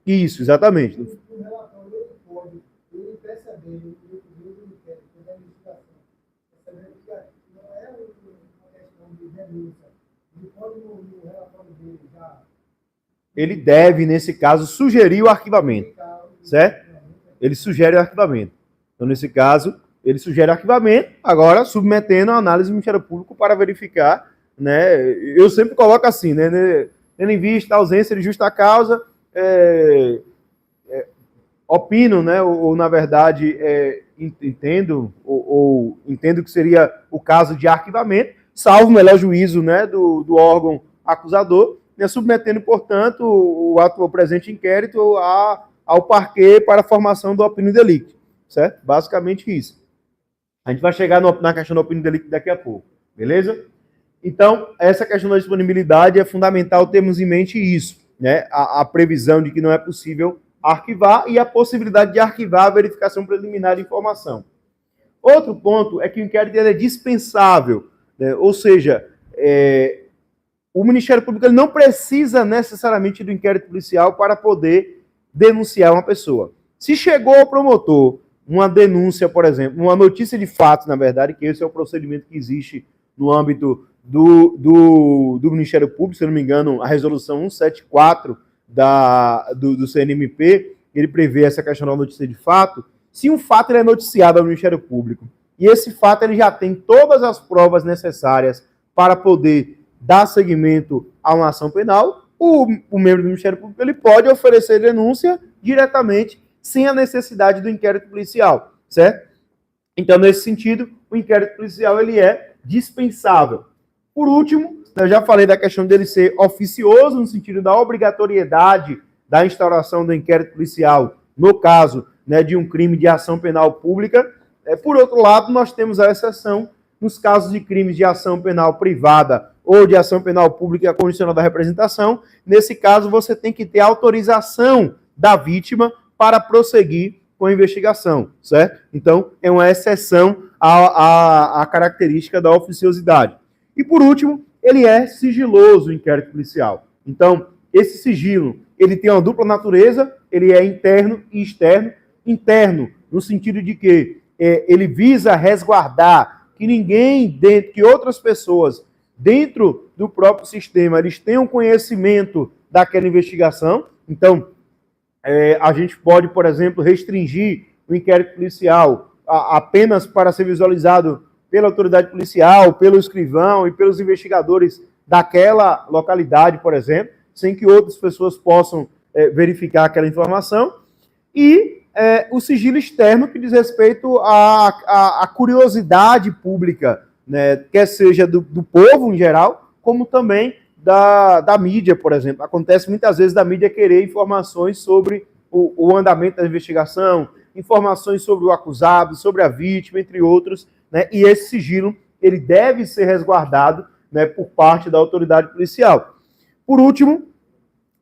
Isso, exatamente. O relatório ele pode, ele perceber o inquérito da investigação, percebendo que não é uma questão de denúncia, ele pode no relatório dele já. Ele deve, nesse caso, sugerir o arquivamento, certo? ele sugere o arquivamento. Então, nesse caso, ele sugere o arquivamento, agora submetendo a análise do Ministério Público para verificar, né? Eu sempre coloco assim, né? Tendo em vista a ausência de justa causa, opino, né? Ou na verdade, entendo que seria o caso de arquivamento, salvo o melhor juízo, né, do órgão acusador, né, submetendo, portanto, o presente inquérito ao parquet para a formação do opinião delicti, certo? Basicamente isso. A gente vai chegar na questão do opinião delicti daqui a pouco, beleza? Então, essa questão da disponibilidade é fundamental termos em mente isso, né? A previsão de que não é possível arquivar e a possibilidade de arquivar a verificação preliminar de informação. Outro ponto é que o inquérito é dispensável, né? Ou seja, o Ministério Público ele não precisa necessariamente do inquérito policial para poder denunciar uma pessoa. Se chegou ao promotor uma denúncia, por exemplo, uma notícia de fato, na verdade, que esse é o procedimento que existe no âmbito do Ministério Público, se eu não me engano, a resolução 174 do CNMP, ele prevê essa questão da notícia de fato. Se um fato ele é noticiado ao Ministério Público e esse fato ele já tem todas as provas necessárias para poder dar seguimento a uma ação penal, o membro do Ministério Público ele pode oferecer denúncia diretamente sem a necessidade do inquérito policial, certo? Então, nesse sentido, o inquérito policial ele é dispensável. Por último, eu já falei da questão dele ser oficioso, no sentido da obrigatoriedade da instauração do inquérito policial, no caso, né, de um crime de ação penal pública. Por outro lado, nós temos a exceção nos casos de crimes de ação penal privada ou de ação penal pública condicional da representação. Nesse caso, você tem que ter autorização da vítima para prosseguir com a investigação, certo? Então, é uma exceção à característica da oficiosidade. E, por último, ele é sigiloso, o inquérito policial. Então, esse sigilo, ele tem uma dupla natureza, ele é interno e externo. Interno, no sentido de que ele visa resguardar que que outras pessoas dentro do próprio sistema, eles tenham conhecimento daquela investigação. Então, a gente pode, por exemplo, restringir o inquérito policial apenas para ser visualizado pela autoridade policial, pelo escrivão e pelos investigadores daquela localidade, por exemplo, sem que outras pessoas possam verificar aquela informação. E o sigilo externo, que diz respeito à curiosidade pública, né, quer seja do povo em geral, como também da mídia, por exemplo. Acontece muitas vezes da mídia querer informações sobre o andamento da investigação, informações sobre o acusado, sobre a vítima, entre outros, né, e esse sigilo ele deve ser resguardado, né, por parte da autoridade policial. Por último,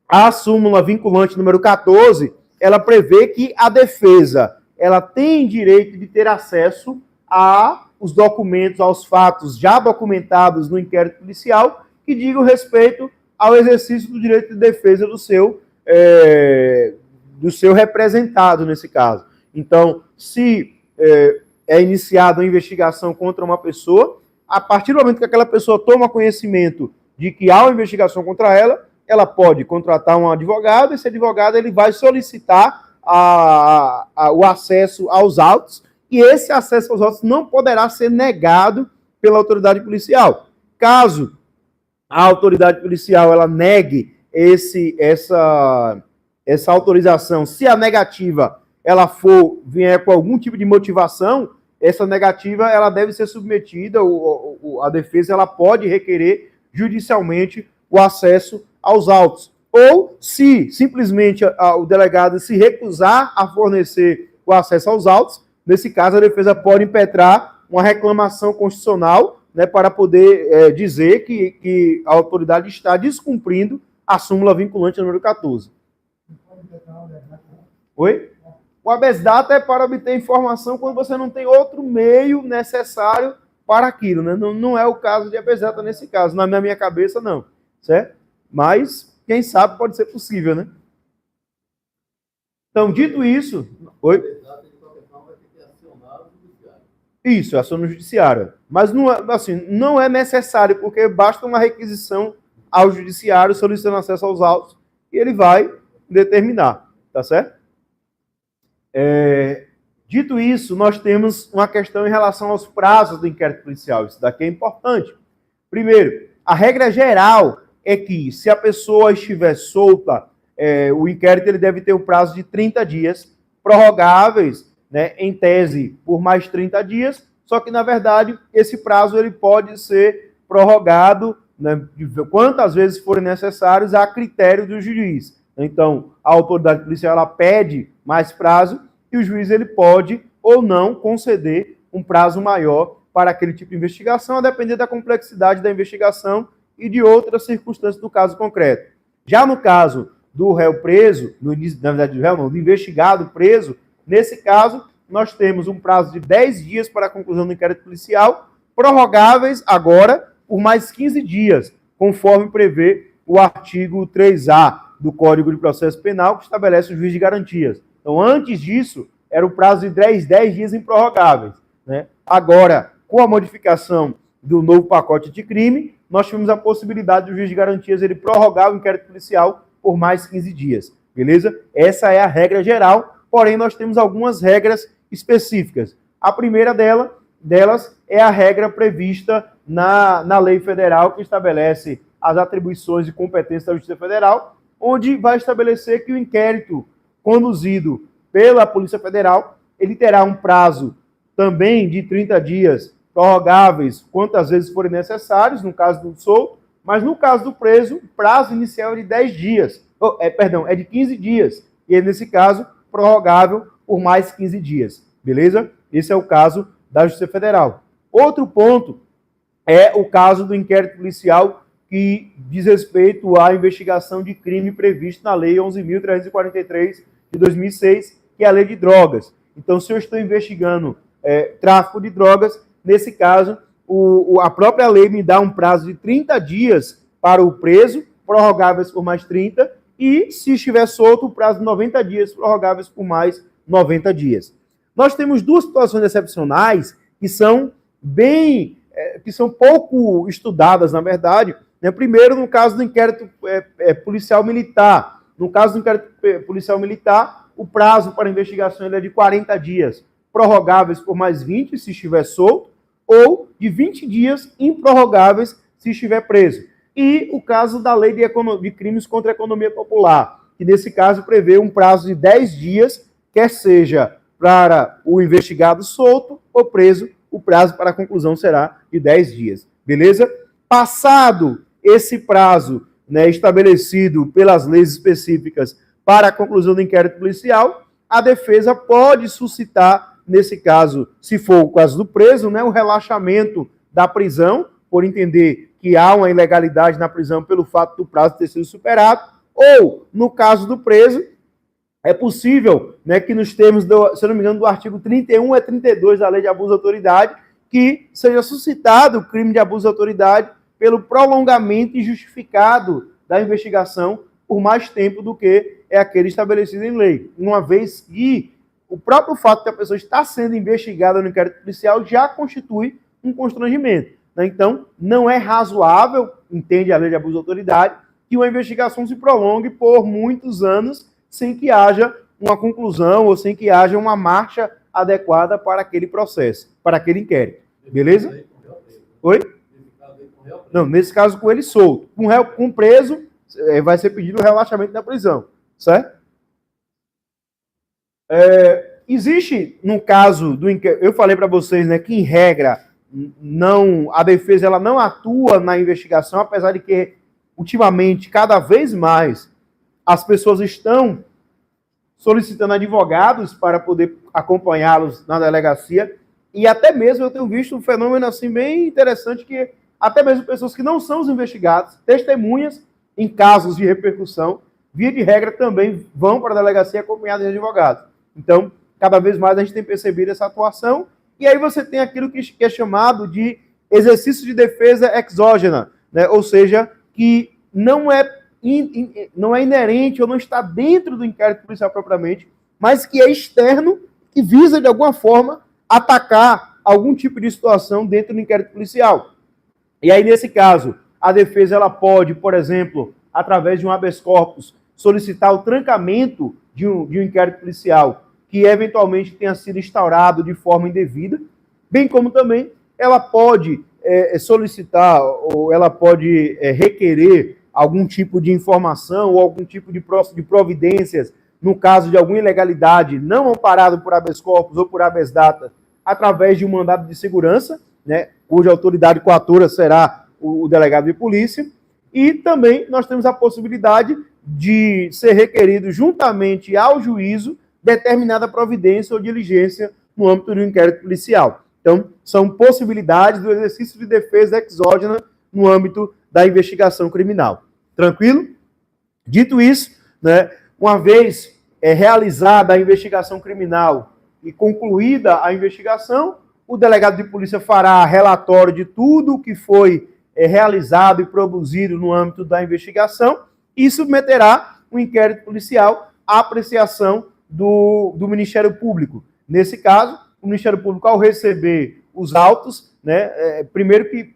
a súmula vinculante número 14, ela prevê que a defesa ela tem direito de ter acesso aos documentos, aos fatos já documentados no inquérito policial, que digam respeito ao exercício do direito de defesa do seu representado, nesse caso. Então, se é iniciada uma investigação contra uma pessoa, a partir do momento que aquela pessoa toma conhecimento de que há uma investigação contra ela, ela pode contratar um advogado, esse advogado ele vai solicitar o acesso aos autos, e esse acesso aos autos não poderá ser negado pela autoridade policial. Caso a autoridade policial ela negue essa autorização, se a negativa ela vier com algum tipo de motivação, essa negativa ela deve ser submetida, a defesa ela pode requerer judicialmente o acesso aos autos. Ou, se simplesmente o delegado se recusar a fornecer o acesso aos autos, nesse caso a defesa pode impetrar uma reclamação constitucional, né, para poder dizer que a autoridade está descumprindo a súmula vinculante número 14. Oi? O habeas data é para obter informação quando você não tem outro meio necessário para aquilo, né? Não é o caso de habeas data nesse caso, na minha cabeça não, certo? Mas, quem sabe, pode ser possível, né? Então, dito isso... Oi? Isso, ação no judiciário. Mas não é necessário, porque basta uma requisição ao judiciário solicitando acesso aos autos e ele vai determinar, tá certo? Dito isso, nós temos uma questão em relação aos prazos do inquérito policial. Isso daqui é importante. Primeiro, a regra geral é que, se a pessoa estiver solta, o inquérito ele deve ter o prazo de 30 dias, prorrogáveis, né, em tese, por mais 30 dias, só que, na verdade, esse prazo ele pode ser prorrogado, né, quantas vezes forem necessários, a critério do juiz. Então, a autoridade policial ela pede mais prazo e o juiz ele pode ou não conceder um prazo maior para aquele tipo de investigação, a depender da complexidade da investigação e de outras circunstâncias do caso concreto. Já no caso do réu preso, no início, na verdade, do réu não, do investigado preso, nesse caso, nós temos um prazo de 10 dias para a conclusão do inquérito policial, prorrogáveis agora por mais 15 dias, conforme prevê o artigo 3A do Código de Processo Penal, que estabelece o juiz de garantias. Então, antes disso, era o prazo de 10 dias improrrogáveis, né? Agora, com a modificação do novo pacote de crime, nós tivemos a possibilidade do juiz de garantias ele prorrogar o inquérito policial por mais 15 dias, beleza? Essa é a regra geral, porém nós temos algumas regras específicas. A primeira delas é a regra prevista na lei federal, que estabelece as atribuições e competências da Justiça Federal, onde vai estabelecer que o inquérito conduzido pela Polícia Federal, ele terá um prazo também de 30 dias, prorrogáveis quantas vezes forem necessários, no caso do solto, mas no caso do preso, o prazo inicial é de 10 dias, é de 15 dias, e nesse caso, prorrogável por mais 15 dias, beleza? Esse é o caso da Justiça Federal. Outro ponto é o caso do inquérito policial que diz respeito à investigação de crime previsto na Lei 11.343 de 2006, que é a Lei de Drogas. Então, se eu estou investigando tráfico de drogas, nesse caso, a própria lei me dá um prazo de 30 dias para o preso, prorrogáveis por mais 30, e, se estiver solto, o prazo de 90 dias, prorrogáveis por mais 90 dias. Nós temos duas situações excepcionais que são pouco estudadas, na verdade, né? Primeiro, no caso do inquérito policial militar. No caso do inquérito policial militar, o prazo para investigação ele é de 40 dias, prorrogáveis por mais 20, se estiver solto, ou de 20 dias improrrogáveis, se estiver preso. E o caso da Lei de Crimes contra a Economia Popular, que nesse caso prevê um prazo de 10 dias, quer seja para o investigado solto ou preso, o prazo para a conclusão será de 10 dias. Beleza? Passado esse prazo, né, estabelecido pelas leis específicas para a conclusão do inquérito policial, a defesa pode suscitar, nesse caso, se for o caso do preso, né, o relaxamento da prisão, por entender que há uma ilegalidade na prisão pelo fato do prazo ter sido superado, ou, no caso do preso, é possível, né, que nos termos, se eu não me engano, do artigo 31 a 32 da Lei de Abuso de Autoridade, que seja suscitado o crime de abuso de autoridade pelo prolongamento injustificado da investigação por mais tempo do que é aquele estabelecido em lei. Uma vez que o próprio fato de a pessoa estar sendo investigada no inquérito policial já constitui um constrangimento, né? Então, não é razoável, entende a Lei de Abuso de Autoridade, que uma investigação se prolongue por muitos anos sem que haja uma conclusão ou sem que haja uma marcha adequada para aquele processo, para aquele inquérito. Beleza? Oi? Não, nesse caso com ele solto. Com preso, vai ser pedido o relaxamento da prisão, certo? Existe, no caso do inquérito, eu falei para vocês, né, que em regra, a defesa ela não atua na investigação, apesar de que, ultimamente, cada vez mais, as pessoas estão solicitando advogados para poder acompanhá-los na delegacia, e até mesmo eu tenho visto um fenômeno assim bem interessante, que até mesmo pessoas que não são os investigados, testemunhas em casos de repercussão, via de regra também vão para a delegacia acompanhados de advogados. Então, cada vez mais a gente tem percebido essa atuação, e aí você tem aquilo que é chamado de exercício de defesa exógena, né? Ou seja, que não é inerente ou não está dentro do inquérito policial propriamente, mas que é externo, que visa, de alguma forma, atacar algum tipo de situação dentro do inquérito policial. E aí, nesse caso, a defesa ela pode, por exemplo, através de um habeas corpus, solicitar o trancamento de um inquérito policial que eventualmente tenha sido instaurado de forma indevida, bem como também ela pode solicitar ou ela pode requerer algum tipo de informação ou algum tipo de providências no caso de alguma ilegalidade não amparado por habeas corpus ou por habeas data, através de um mandado de segurança, né, cuja autoridade coatora será o delegado de polícia, e também nós temos a possibilidade de ser requerido juntamente ao juízo determinada providência ou diligência no âmbito do inquérito policial. Então, são possibilidades do exercício de defesa exógena no âmbito da investigação criminal. Tranquilo? Dito isso, né, uma vez realizada a investigação criminal e concluída a investigação, o delegado de polícia fará relatório de tudo o que foi realizado e produzido no âmbito da investigação e submeterá o inquérito policial à apreciação do Ministério Público. Nesse caso, o Ministério Público, ao receber os autos, né, primeiro que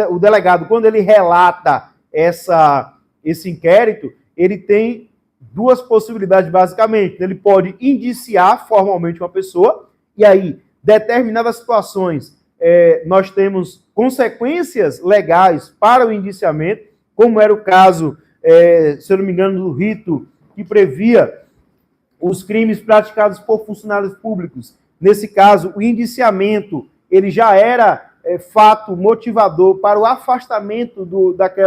o delegado, quando ele relata esse inquérito, ele tem duas possibilidades, basicamente. Ele pode indiciar formalmente uma pessoa, e aí, determinadas situações, nós temos consequências legais para o indiciamento, como era o caso, se eu não me engano, do rito que previa os crimes praticados por funcionários públicos. Nesse caso, o indiciamento ele já era fato motivador para o afastamento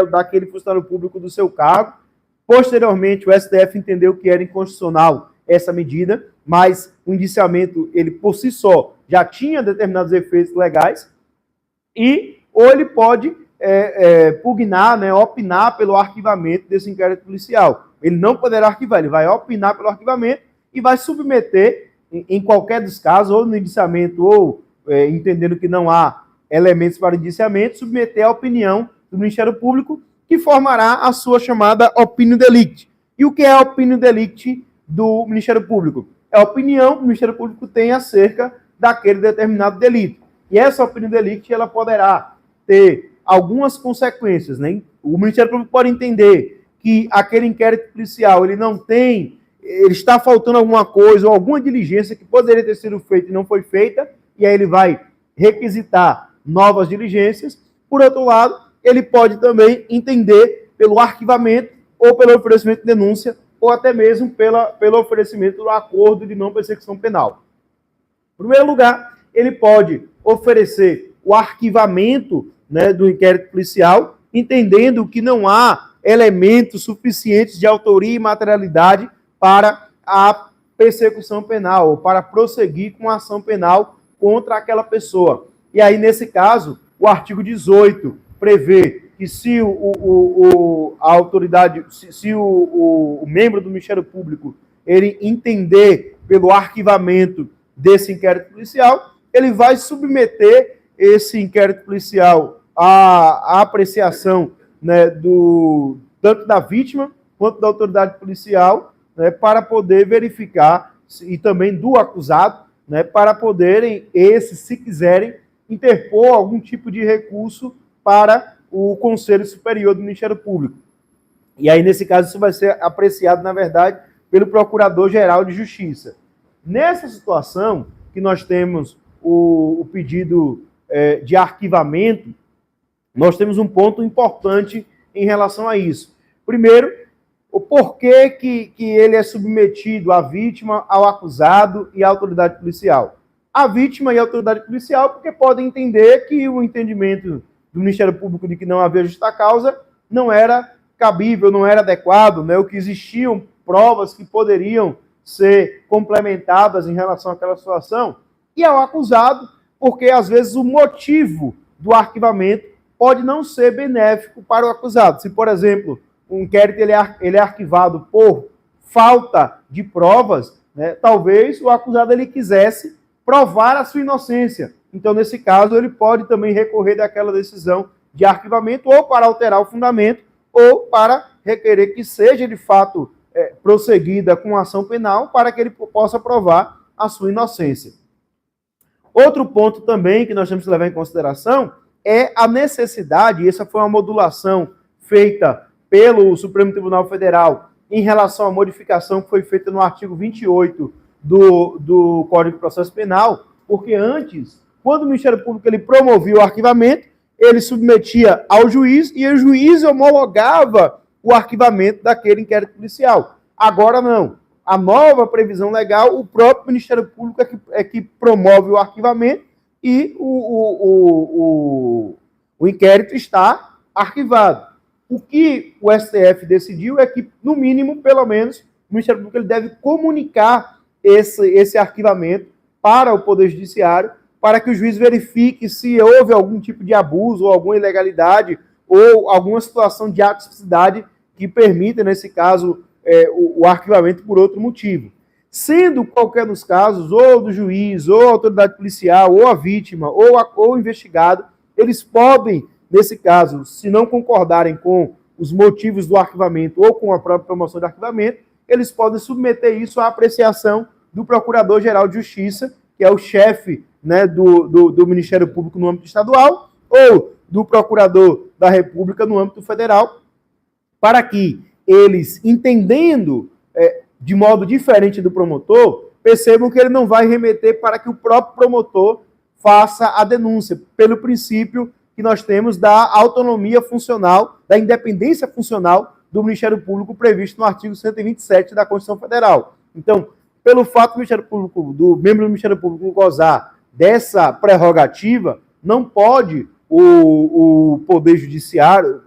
daquele funcionário público do seu cargo. Posteriormente, o STF entendeu que era inconstitucional essa medida, mas o indiciamento, ele por si só, já tinha determinados efeitos legais, ou ele pode pugnar, né, opinar pelo arquivamento desse inquérito policial. Ele não poderá arquivar, ele vai opinar pelo arquivamento e vai submeter, em qualquer dos casos, ou no indiciamento, ou entendendo que não há elementos para indiciamento, submeter a opinião do Ministério Público, que formará a sua chamada opinião delicti. E o que é a opinião delicti do Ministério Público? É a opinião que o Ministério Público tem acerca daquele determinado delito. E essa opinião delicti, ela poderá ter algumas consequências, né? O Ministério Público pode entender que aquele inquérito policial, ele está faltando alguma coisa ou alguma diligência que poderia ter sido feita e não foi feita, e aí ele vai requisitar novas diligências. Por outro lado, ele pode também entender pelo arquivamento ou pelo oferecimento de denúncia ou até mesmo pelo oferecimento do acordo de não persecução penal. Em primeiro lugar, ele pode oferecer o arquivamento, né, do inquérito policial, entendendo que não há elementos suficientes de autoria e materialidade para a persecução penal ou para prosseguir com a ação penal contra aquela pessoa. E aí, nesse caso, o artigo 18 prevê que se a autoridade, se o membro do Ministério Público ele entender pelo arquivamento desse inquérito policial, ele vai submeter esse inquérito policial à apreciação, né, tanto da vítima quanto da autoridade policial, né, para poder verificar, e também do acusado, né, para poderem, esses, se quiserem, interpor algum tipo de recurso para o Conselho Superior do Ministério Público. E aí, nesse caso, isso vai ser apreciado, na verdade, pelo Procurador-Geral de Justiça. Nessa situação, que nós temos o pedido de arquivamento, nós temos um ponto importante em relação a isso. Primeiro, o porquê que ele é submetido, a vítima, ao acusado e à autoridade policial. A vítima e a autoridade policial, porque podem entender que o entendimento do Ministério Público de que não havia justa causa não era cabível, não era adequado, né? O que existiam provas que poderiam ser complementadas em relação àquela situação, e ao acusado, porque às vezes o motivo do arquivamento pode não ser benéfico para o acusado. Se, por exemplo, o inquérito ele é arquivado por falta de provas, né, talvez o acusado ele quisesse provar a sua inocência. Então, nesse caso, ele pode também recorrer daquela decisão de arquivamento ou para alterar o fundamento ou para requerer que seja, de fato, prosseguida com a ação penal para que ele possa provar a sua inocência. Outro ponto também que nós temos que levar em consideração é a necessidade, e essa foi uma modulação feita pelo Supremo Tribunal Federal em relação à modificação que foi feita no artigo 28 do Código de Processo Penal, porque antes, quando o Ministério Público ele promovia o arquivamento, ele submetia ao juiz e o juiz homologava o arquivamento daquele inquérito policial. Agora não. A nova previsão legal, o próprio Ministério Público é que promove o arquivamento e o inquérito está arquivado. O que o STF decidiu é que, no mínimo, pelo menos, o Ministério Público ele deve comunicar esse arquivamento para o Poder Judiciário, para que o juiz verifique se houve algum tipo de abuso ou alguma ilegalidade ou alguma situação de atipicidade que permita, nesse caso, o arquivamento por outro motivo. Sendo qualquer dos casos, ou do juiz, ou a autoridade policial, ou a vítima, ou o investigado, eles podem, nesse caso, se não concordarem com os motivos do arquivamento ou com a própria promoção de arquivamento, eles podem submeter isso à apreciação do Procurador-Geral de Justiça, que é o chefe, né, do Ministério Público no âmbito estadual, ou do Procurador da República no âmbito federal, para que eles, entendendo de modo diferente do promotor, percebam que ele não vai remeter para que o próprio promotor faça a denúncia, pelo princípio que nós temos da autonomia funcional, da independência funcional do Ministério Público previsto no artigo 127 da Constituição Federal. Então, pelo fato do Ministério Público, do membro do Ministério Público gozar dessa prerrogativa, não pode o Poder Judiciário,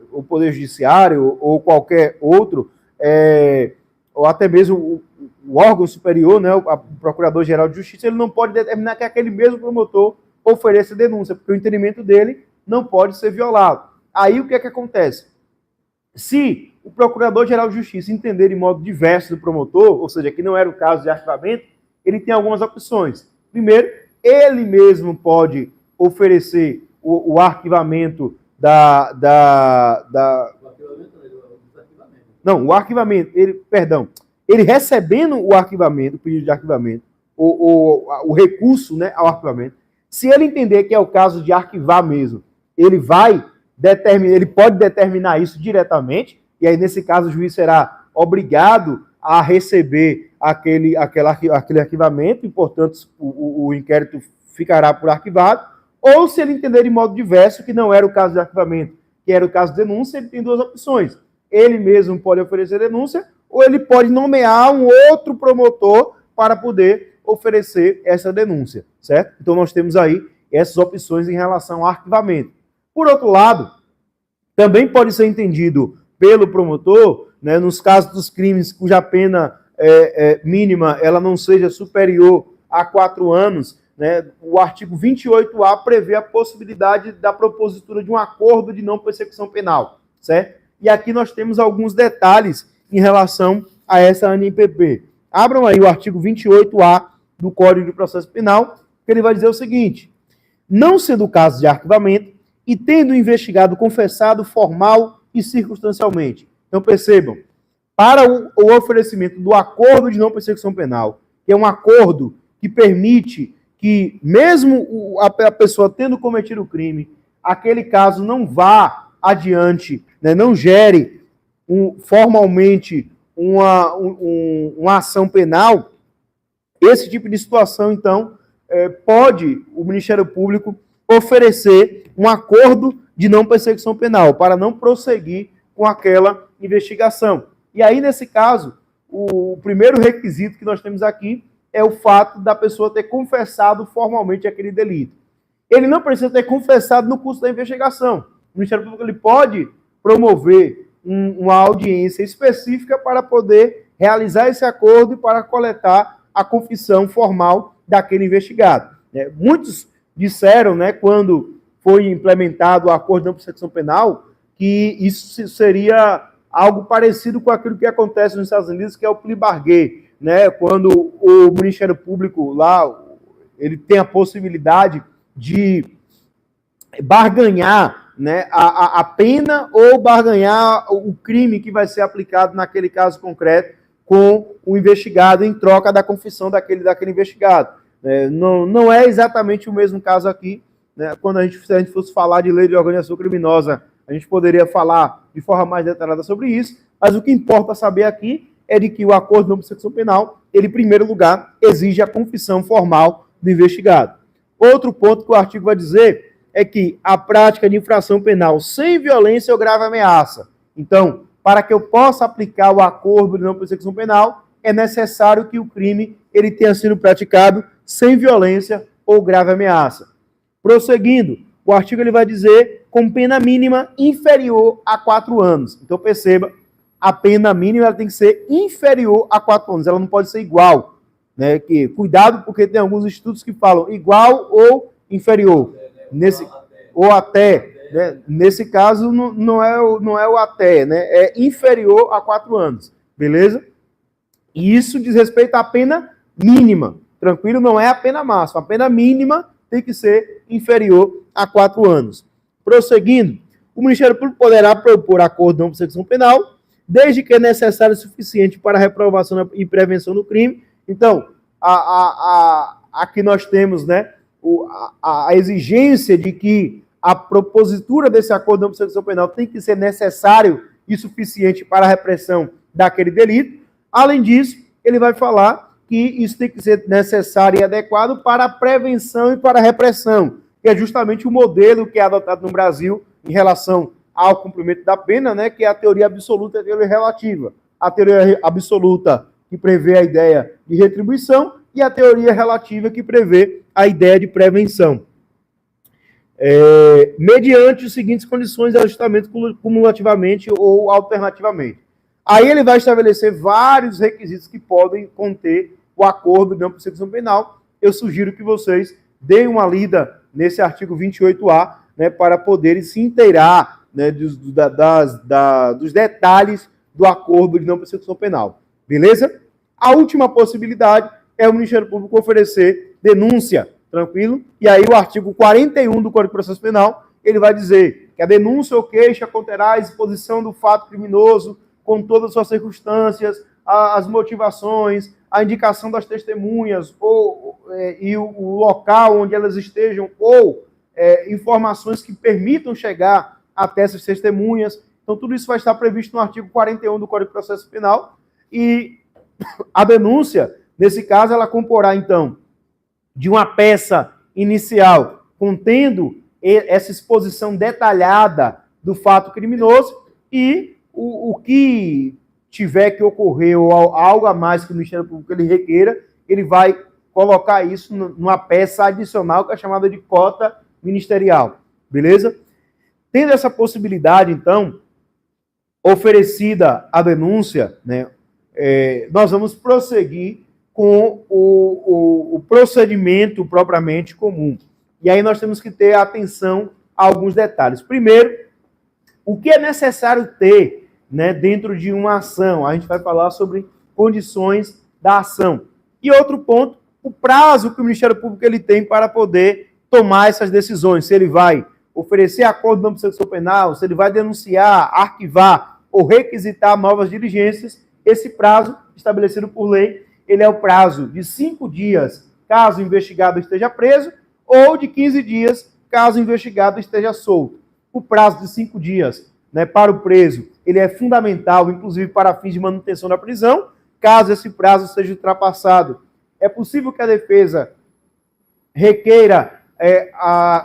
ou qualquer outro, ou até mesmo o órgão superior, né, o Procurador-Geral de Justiça, ele não pode determinar que aquele mesmo promotor ofereça denúncia, porque o entendimento dele não pode ser violado. Aí o que é que acontece? Se o Procurador-Geral de Justiça entender de modo diverso do promotor, ou seja, que não era o caso de arquivamento, ele tem algumas opções. Primeiro, ele mesmo pode oferecer o arquivamento Não, o arquivamento, ele recebendo o arquivamento, o pedido de arquivamento, o recurso, né, ao arquivamento, se ele entender que é o caso de arquivar mesmo, ele pode determinar isso diretamente, e aí, nesse caso, o juiz será obrigado a receber aquele arquivamento, e, portanto, o inquérito ficará por arquivado, ou se ele entender de modo diverso que não era o caso de arquivamento, que era o caso de denúncia, ele tem duas opções. Ele mesmo pode oferecer denúncia, ou ele pode nomear um outro promotor para poder oferecer essa denúncia, certo? Então, nós temos aí essas opções em relação ao arquivamento. Por outro lado, também pode ser entendido pelo promotor, né, nos casos dos crimes cuja pena mínima ela não seja superior a 4 anos, né, o artigo 28A prevê a possibilidade da propositura de um acordo de não persecução penal, certo? E aqui nós temos alguns detalhes em relação a essa ANPP. Abram aí o artigo 28A do Código de Processo Penal, que ele vai dizer o seguinte: não sendo o caso de arquivamento e tendo o investigado confessado formal e circunstancialmente. Então, percebam, para o oferecimento do acordo de não persecução penal, que é um acordo que permite que, mesmo a pessoa tendo cometido o crime, aquele caso não vá adiante, né, não gere formalmente uma ação penal, esse tipo de situação, então, pode o Ministério Público oferecer um acordo de não persecução penal, para não prosseguir com aquela investigação. E aí, nesse caso, o primeiro requisito que nós temos aqui é o fato da pessoa ter confessado formalmente aquele delito. Ele não precisa ter confessado no curso da investigação. O Ministério Público ele pode promover uma audiência específica para poder realizar esse acordo e para coletar a confissão formal daquele investigado. Muitos disseram, né, quando foi implementado o acordo de não persecução penal, que isso seria algo parecido com aquilo que acontece nos Estados Unidos, que é o plea bargain, né, quando o Ministério Público lá, ele tem a possibilidade de barganhar, né, a pena ou barganhar o crime que vai ser aplicado naquele caso concreto com o investigado em troca da confissão daquele investigado. Não é exatamente o mesmo caso aqui, né? Quando se a gente fosse falar de lei de organização criminosa, a gente poderia falar de forma mais detalhada sobre isso, mas o que importa saber aqui é de que o acordo de não persecução penal, ele, em primeiro lugar, exige a confissão formal do investigado. Outro ponto que o artigo vai dizer é que a prática de infração penal sem violência ou grave ameaça. Então, para que eu possa aplicar o acordo de não persecução penal, é necessário que o crime ele tenha sido praticado sem violência ou grave ameaça. Prosseguindo, o artigo ele vai dizer com pena mínima inferior a 4 anos. Então, perceba, a pena mínima ela tem que ser inferior a 4 anos, ela não pode ser igual. Né? Cuidado, porque tem alguns estudos que falam igual ou inferior. Ou até. Né? Nesse caso, não é o até, né? É inferior a 4 anos. Beleza? E isso diz respeito à pena mínima. Tranquilo? Não é a pena máxima. A pena mínima tem que ser inferior a 4 anos. Prosseguindo, o Ministério Público poderá propor acordo de não persecução penal, desde que é necessário o suficiente para a reprovação e prevenção do crime. Então, aqui nós temos, né, a exigência de que a propositura desse acordo de não persecução penal tem que ser necessário e suficiente para a repressão daquele delito. Além disso, ele vai falar que isso tem que ser necessário e adequado para a prevenção e para a repressão, que é justamente o modelo que é adotado no Brasil em relação ao cumprimento da pena, né, que é a teoria absoluta e a teoria relativa. A teoria absoluta que prevê a ideia de retribuição e a teoria relativa que prevê a ideia de prevenção. Mediante as seguintes condições de ajustamento cumulativamente ou alternativamente. Aí ele vai estabelecer vários requisitos que podem conter o acordo de não persecução penal. Eu sugiro que vocês deem uma lida nesse artigo 28A, né, para poderem se inteirar, né, dos detalhes do acordo de não persecução penal. Beleza? A última possibilidade é o Ministério Público oferecer denúncia, tranquilo? E aí o artigo 41 do Código de Processo Penal, ele vai dizer que a denúncia ou queixa conterá a exposição do fato criminoso com todas as suas circunstâncias, as motivações, a indicação das testemunhas e o local onde elas estejam, ou informações que permitam chegar até essas testemunhas. Então, tudo isso vai estar previsto no artigo 41 do Código de Processo Penal. E a denúncia, nesse caso, ela comporá, então, de uma peça inicial contendo essa exposição detalhada do fato criminoso e o que tiver que ocorrer ou algo a mais que o Ministério Público ele requeira, ele vai colocar isso numa peça adicional que é chamada de cota ministerial. Beleza? Tendo essa possibilidade, então, oferecida a denúncia, né, nós vamos prosseguir com o procedimento propriamente comum. E aí nós temos que ter atenção a alguns detalhes. Primeiro, o que é necessário ter, né, dentro de uma ação? A gente vai falar sobre condições da ação. E outro ponto, o prazo que o Ministério Público ele tem para poder tomar essas decisões. Se ele vai oferecer acordo de não persecução penal, se ele vai denunciar, arquivar ou requisitar novas diligências, esse prazo estabelecido por lei, ele é o prazo de 5 dias, caso o investigado esteja preso, ou de 15 dias, caso o investigado esteja solto. O prazo de 5 dias, né, para o preso, ele é fundamental, inclusive para fins de manutenção da prisão. Caso esse prazo seja ultrapassado, é possível que a defesa requeira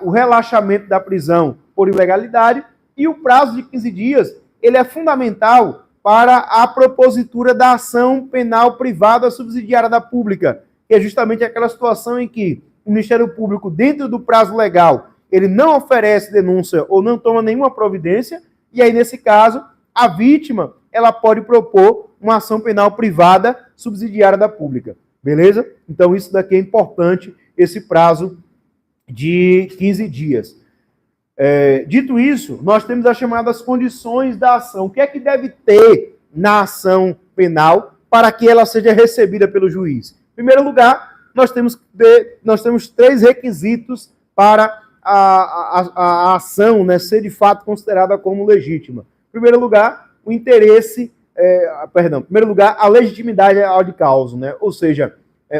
o relaxamento da prisão por ilegalidade, e o prazo de 15 dias, ele é fundamental para a propositura da ação penal privada subsidiária da pública, que é justamente aquela situação em que o Ministério Público, dentro do prazo legal, ele não oferece denúncia ou não toma nenhuma providência, e aí, nesse caso, a vítima, ela pode propor uma ação penal privada subsidiária da pública. Beleza? Então, isso daqui é importante, esse prazo de 15 dias. Dito isso, nós temos as chamadas condições da ação. O que é que deve ter na ação penal para que ela seja recebida pelo juiz? Em primeiro lugar, nós temos 3 requisitos para a ação, né, ser de fato considerada como legítima. Em primeiro lugar, o interesse, em primeiro lugar, a legitimidade de causa, né? Ou seja,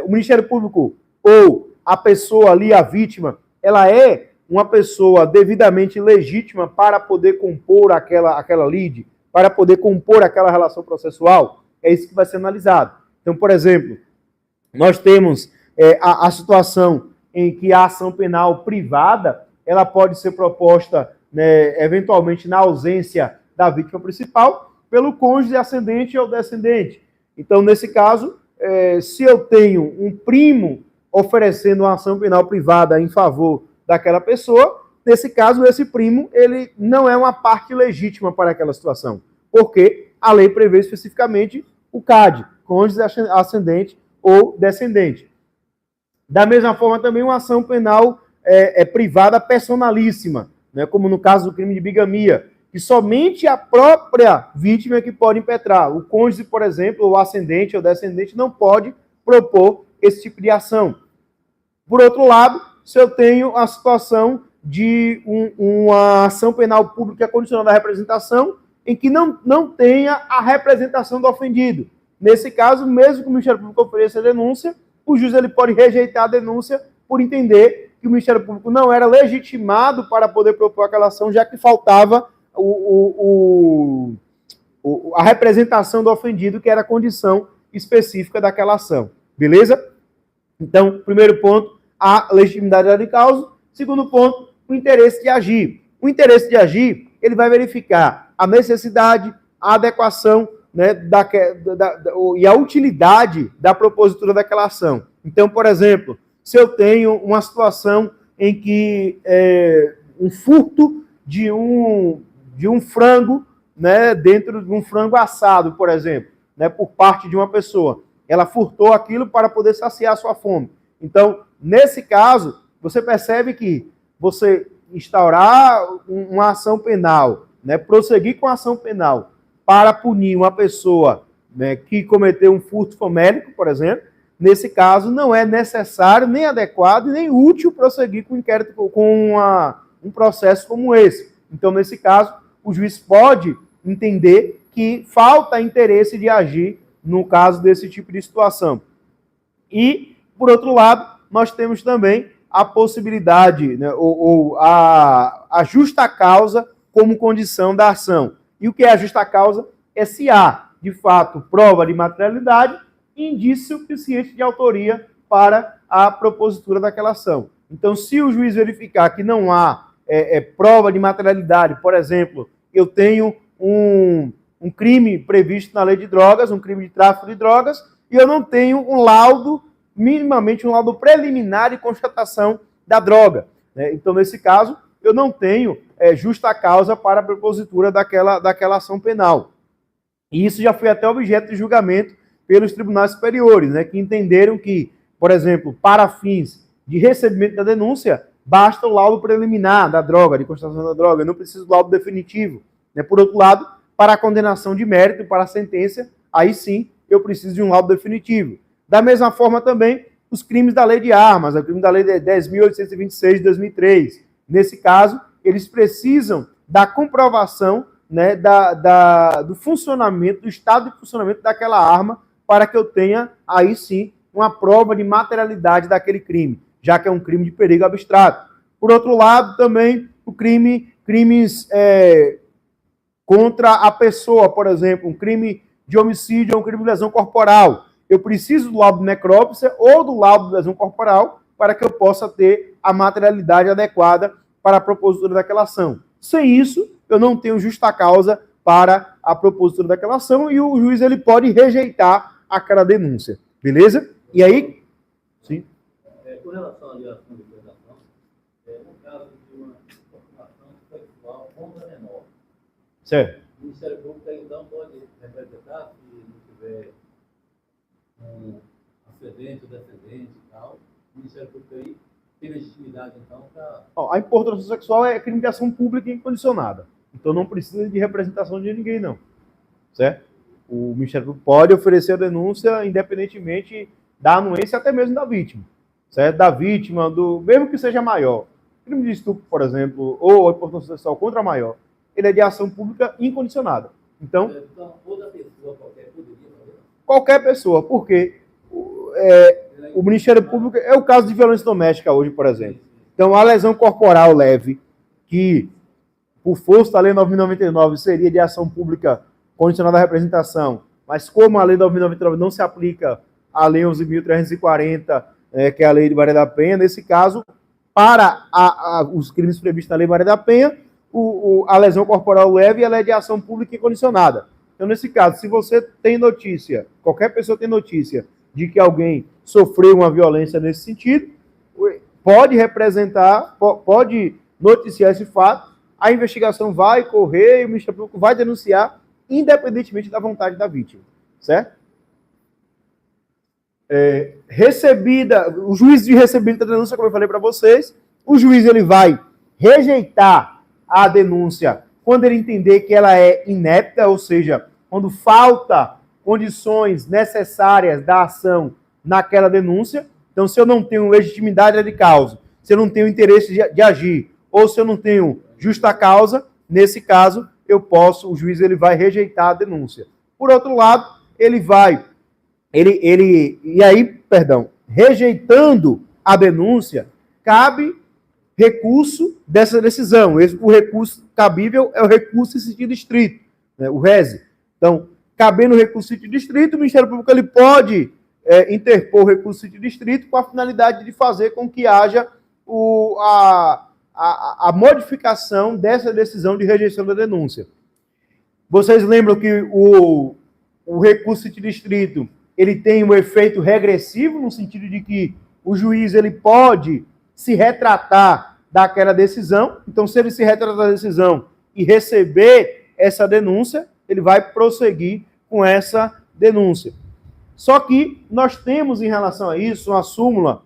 o Ministério Público ou a pessoa ali, a vítima, ela é uma pessoa devidamente legítima para poder compor aquela lide, para poder compor aquela relação processual. é isso que vai ser analisado. Então, por exemplo, nós temos a situação em que a ação penal privada, ela pode ser proposta, né, eventualmente na ausência da vítima principal, pelo cônjuge ascendente ou descendente. Então, nesse caso, se eu tenho um primo oferecendo uma ação penal privada em favor daquela pessoa, nesse caso, esse primo, ele não é uma parte legítima para aquela situação, porque a lei prevê especificamente o CAD, cônjuge ascendente ou descendente. Da mesma forma, também uma ação penal privada personalíssima, né, como no caso do crime de bigamia, que somente a própria vítima é que pode impetrar. O cônjuge, por exemplo, ou ascendente ou descendente, não pode propor esse tipo de ação. Por outro lado, se eu tenho a situação de uma ação penal pública condicionada à representação, em que não tenha a representação do ofendido. Nesse caso, mesmo que o Ministério Público ofereça a denúncia, o juiz ele pode rejeitar a denúncia por entender que o Ministério Público não era legitimado para poder propor aquela ação, já que faltava a representação do ofendido, que era a condição específica daquela ação. Beleza? Então, primeiro ponto, a legitimidade da causa. Segundo ponto, o interesse de agir. O interesse de agir, ele vai verificar a necessidade, a adequação, né, e a utilidade da propositura daquela ação. Então, por exemplo, se eu tenho uma situação em que um furto de um frango, né, dentro de um frango assado, por exemplo, né, por parte de uma pessoa, ela furtou aquilo para poder saciar a sua fome. Então, nesse caso, você percebe que você instaurar uma ação penal, né, prosseguir com a ação penal para punir uma pessoa, né, que cometeu um furto famélico, por exemplo, nesse caso não é necessário, nem adequado, nem útil prosseguir com um inquérito, com um processo como esse. Então, nesse caso, o juiz pode entender que falta interesse de agir no caso desse tipo de situação. E, por outro lado, nós temos também a possibilidade, né, ou a justa causa como condição da ação. E o que é a justa causa? É se há, de fato, prova de materialidade e indício suficiente de autoria para a propositura daquela ação. Então, se o juiz verificar que não há prova de materialidade, por exemplo, eu tenho um crime previsto na lei de drogas, um crime de tráfico de drogas, e eu não tenho um laudo, minimamente um laudo preliminar de constatação da droga, né? Então, nesse caso, eu não tenho justa causa para a propositura daquela ação penal. E isso já foi até objeto de julgamento pelos tribunais superiores, né, que entenderam que, por exemplo, para fins de recebimento da denúncia, basta o laudo preliminar da droga, de constatação da droga, eu não preciso do laudo definitivo, né? Por outro lado, para a condenação de mérito, para a sentença, aí sim eu preciso de um laudo definitivo. Da mesma forma também, os crimes da lei de armas, o crime da lei 10.826 de 2003. Nesse caso, eles precisam da comprovação, né, do funcionamento, do estado de funcionamento daquela arma, para que eu tenha, aí sim, uma prova de materialidade daquele crime, já que é um crime de perigo abstrato. Por outro lado, também, crimes contra a pessoa, por exemplo, um crime de homicídio ou um crime de lesão corporal. Eu preciso do laudo de necrópsia ou do laudo de lesão corporal para que eu possa ter a materialidade adequada para a propositura daquela ação. Sem isso, eu não tenho justa causa para a propositura daquela ação e o juiz ele pode rejeitar aquela denúncia. Beleza? E aí? Sim. Com relação à ação de declaração, no caso de uma informação sexual contra menor, Certo. o Ministério Público, então, pode representar, se não tiver um ascendente ou descendente e tal, o Ministério Público aí tem legitimidade, então, para... A importação sexual é crime de ação pública incondicionada. Então não precisa de representação de ninguém, não. Certo? O Ministério Público pode oferecer a denúncia independentemente da anuência, até mesmo da vítima. Certo? Da vítima, mesmo que seja maior. Crime de estupro, por exemplo, ou a importação sexual contra a maior, ele é de ação pública incondicionada. Então toda pessoa, qualquer poderia fazer? Qualquer pessoa, porque o Ministério Público é o caso de violência doméstica hoje, por exemplo. Então, a lesão corporal leve, que por força da Lei 9.099 seria de ação pública condicionada à representação, mas como a lei 9.099 não se aplica à lei 11.340, que é a lei de Maria da Penha, nesse caso, para os crimes previstos na lei Maria da Penha, a lesão corporal leve ela é de ação pública incondicionada. Então, nesse caso, se você tem notícia, qualquer pessoa tem notícia de que alguém sofreu uma violência nesse sentido, pode representar, pode noticiar esse fato, a investigação vai correr e o Ministério Público vai denunciar, independentemente da vontade da vítima, certo? O juiz de recebida da denúncia, como eu falei para vocês, o juiz ele vai rejeitar a denúncia quando ele entender que ela é inepta, ou seja, quando falta condições necessárias da ação naquela denúncia. Então, se eu não tenho legitimidade de causa, se eu não tenho interesse de agir, ou se eu não tenho justa causa, nesse caso, o juiz ele vai rejeitar a denúncia. Por outro lado, rejeitando a denúncia, cabe recurso dessa decisão. O recurso cabível é o recurso em sentido estrito, né, o RESE. Então, cabendo o recurso em sentido estrito, o Ministério Público ele pode interpor o recurso em sentido estrito com a finalidade de fazer com que haja a modificação dessa decisão de rejeição da denúncia. Vocês lembram que o recurso em sentido estrito ele tem um efeito regressivo, no sentido de que o juiz ele pode se retratar daquela decisão. Então, se ele se retratar da decisão e receber essa denúncia, ele vai prosseguir com essa denúncia. Só que nós temos, em relação a isso, uma súmula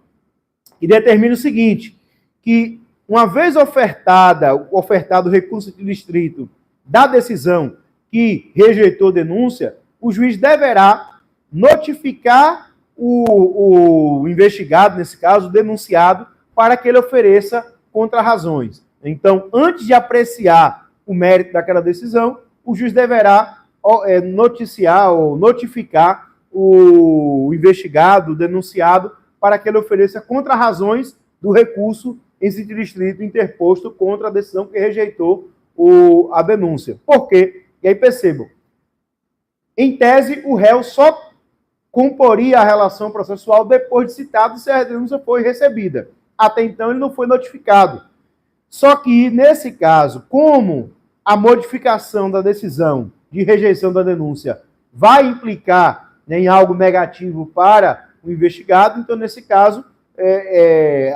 que determina o seguinte, que uma vez ofertado o recurso de distrito da decisão que rejeitou a denúncia, o juiz deverá notificar o investigado, nesse caso, o denunciado, para que ele ofereça contrarrazões. Então, antes de apreciar o mérito daquela decisão, o juiz deverá noticiar ou notificar o investigado, o denunciado, para que ele ofereça contrarrazões do recurso em sentido estrito interposto contra a decisão que rejeitou a denúncia. Por quê? E aí percebam, em tese, o réu só comporia a relação processual depois de citado se a denúncia foi recebida. Até então, ele não foi notificado. Só que, nesse caso, como a modificação da decisão de rejeição da denúncia vai implicar em algo negativo para o investigado, então, nesse caso,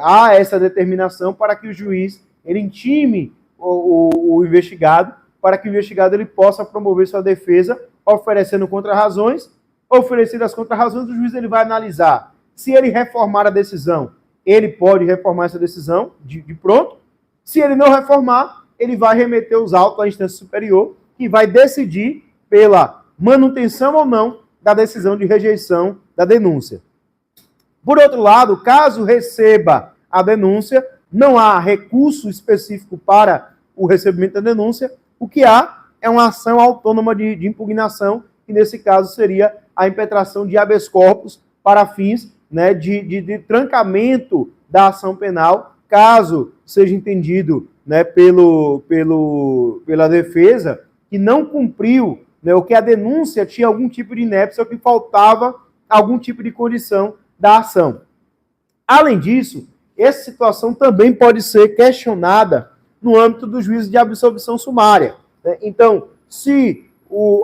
há essa determinação para que o juiz ele intime o investigado, para que o investigado ele possa promover sua defesa, oferecendo contrarrazões. Oferecidas as contrarrazões, o juiz ele vai analisar se ele reformar a decisão, ele pode reformar essa decisão de pronto. Se ele não reformar, ele vai remeter os autos à instância superior, que vai decidir pela manutenção ou não da decisão de rejeição da denúncia. Por outro lado, caso receba a denúncia, não há recurso específico para o recebimento da denúncia, o que há é uma ação autônoma de impugnação, que nesse caso seria a impetração de habeas corpus para fins, né, de trancamento da ação penal, caso seja entendido, né, pela defesa que não cumpriu, né, ou que a denúncia tinha algum tipo de inépcia ou que faltava algum tipo de condição da ação. Além disso, essa situação também pode ser questionada no âmbito do juízo de absolvição sumária, né? Então, se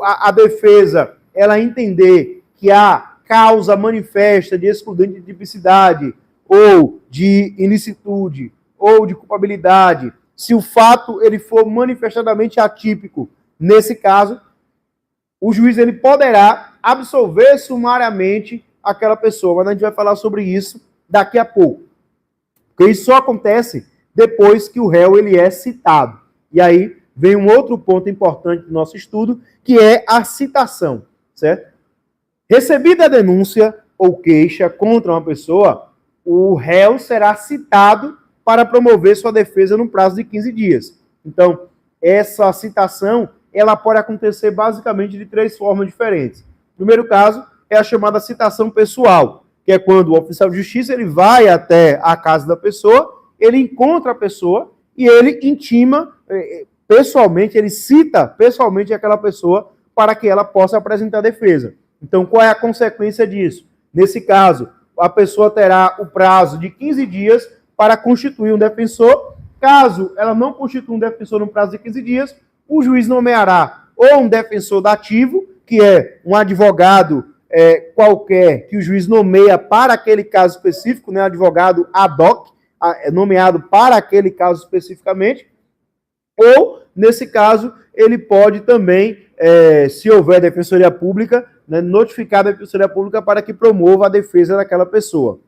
a defesa ela entender que há causa manifesta de excludente de tipicidade ou de ilicitude ou de culpabilidade, se o fato ele for manifestadamente atípico, nesse caso, o juiz ele poderá absolver sumariamente aquela pessoa, mas a gente vai falar sobre isso daqui a pouco. Porque isso só acontece depois que o réu ele é citado. E aí vem um outro ponto importante do nosso estudo, que é a citação, certo? Recebida a denúncia ou queixa contra uma pessoa, o réu será citado para promover sua defesa no prazo de 15 dias. Então, essa citação, ela pode acontecer basicamente de 3 formas diferentes. O primeiro caso é a chamada citação pessoal, que é quando o oficial de justiça ele vai até a casa da pessoa, ele encontra a pessoa e ele intima pessoalmente, ele cita pessoalmente aquela pessoa para que ela possa apresentar a defesa. Então, qual é a consequência disso? Nesse caso, a pessoa terá o prazo de 15 dias para constituir um defensor. Caso ela não constitua um defensor no prazo de 15 dias, o juiz nomeará ou um defensor dativo, que é um advogado qualquer que o juiz nomeia para aquele caso específico, né, advogado ad hoc, nomeado para aquele caso especificamente, ou, nesse caso, ele pode também, se houver defensoria pública, né, notificar a defensoria pública para que promova a defesa daquela pessoa.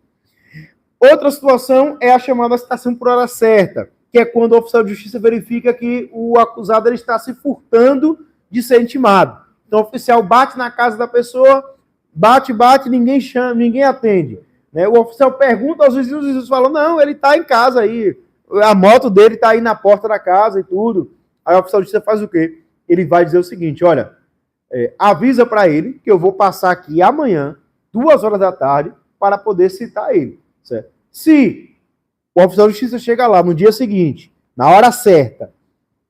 Outra situação é a chamada citação por hora certa, que é quando o oficial de justiça verifica que o acusado ele está se furtando de ser intimado. Então, o oficial bate na casa da pessoa, bate, ninguém chama, ninguém atende. Né? O oficial pergunta aos vizinhos, os vizinhos falam, não, ele está em casa aí, a moto dele está aí na porta da casa e tudo. Aí o oficial de justiça faz o quê? Ele vai dizer o seguinte, olha, avisa para ele que eu vou passar aqui amanhã, 2 horas da tarde, para poder citar ele. Certo? Se o oficial de justiça chega lá no dia seguinte, na hora certa,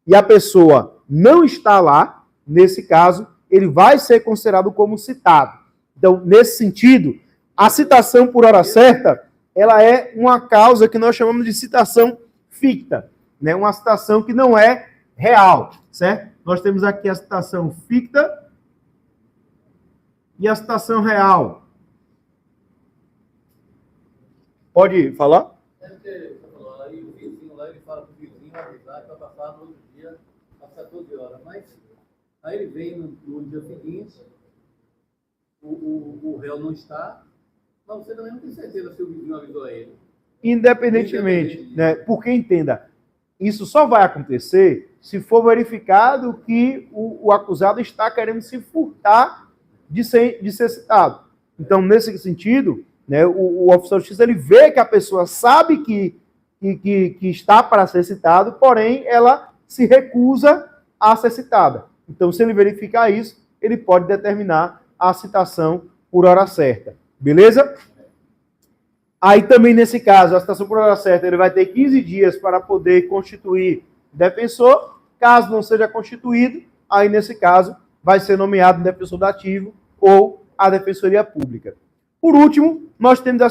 e a pessoa não está lá, nesse caso, ele vai ser considerado como citado. Então, nesse sentido, a citação por hora certa, ela é uma causa que nós chamamos de citação ficta, né? Uma citação que não é real, certo? Nós temos aqui a citação ficta e a citação real. Pode falar? Aí o vizinho lá, ele fala para o vizinho avisar para passar no outro dia, às 14 horas. Mas aí ele vem no dia seguinte, o réu não está, mas você também não tem certeza se o vizinho avisou a ele. Independentemente, né? Porque entenda, isso só vai acontecer se for verificado que o acusado está querendo se furtar de ser citado. Então, nesse sentido, né, o oficial de justiça ele vê que a pessoa sabe que está para ser citado, porém ela se recusa a ser citada. Então, se ele verificar isso, ele pode determinar a citação por hora certa. Beleza? Aí também, nesse caso, a citação por hora certa, ele vai ter 15 dias para poder constituir defensor. Caso não seja constituído, aí, nesse caso, vai ser nomeado um defensor dativo ou a defensoria pública. Por último, nós temos a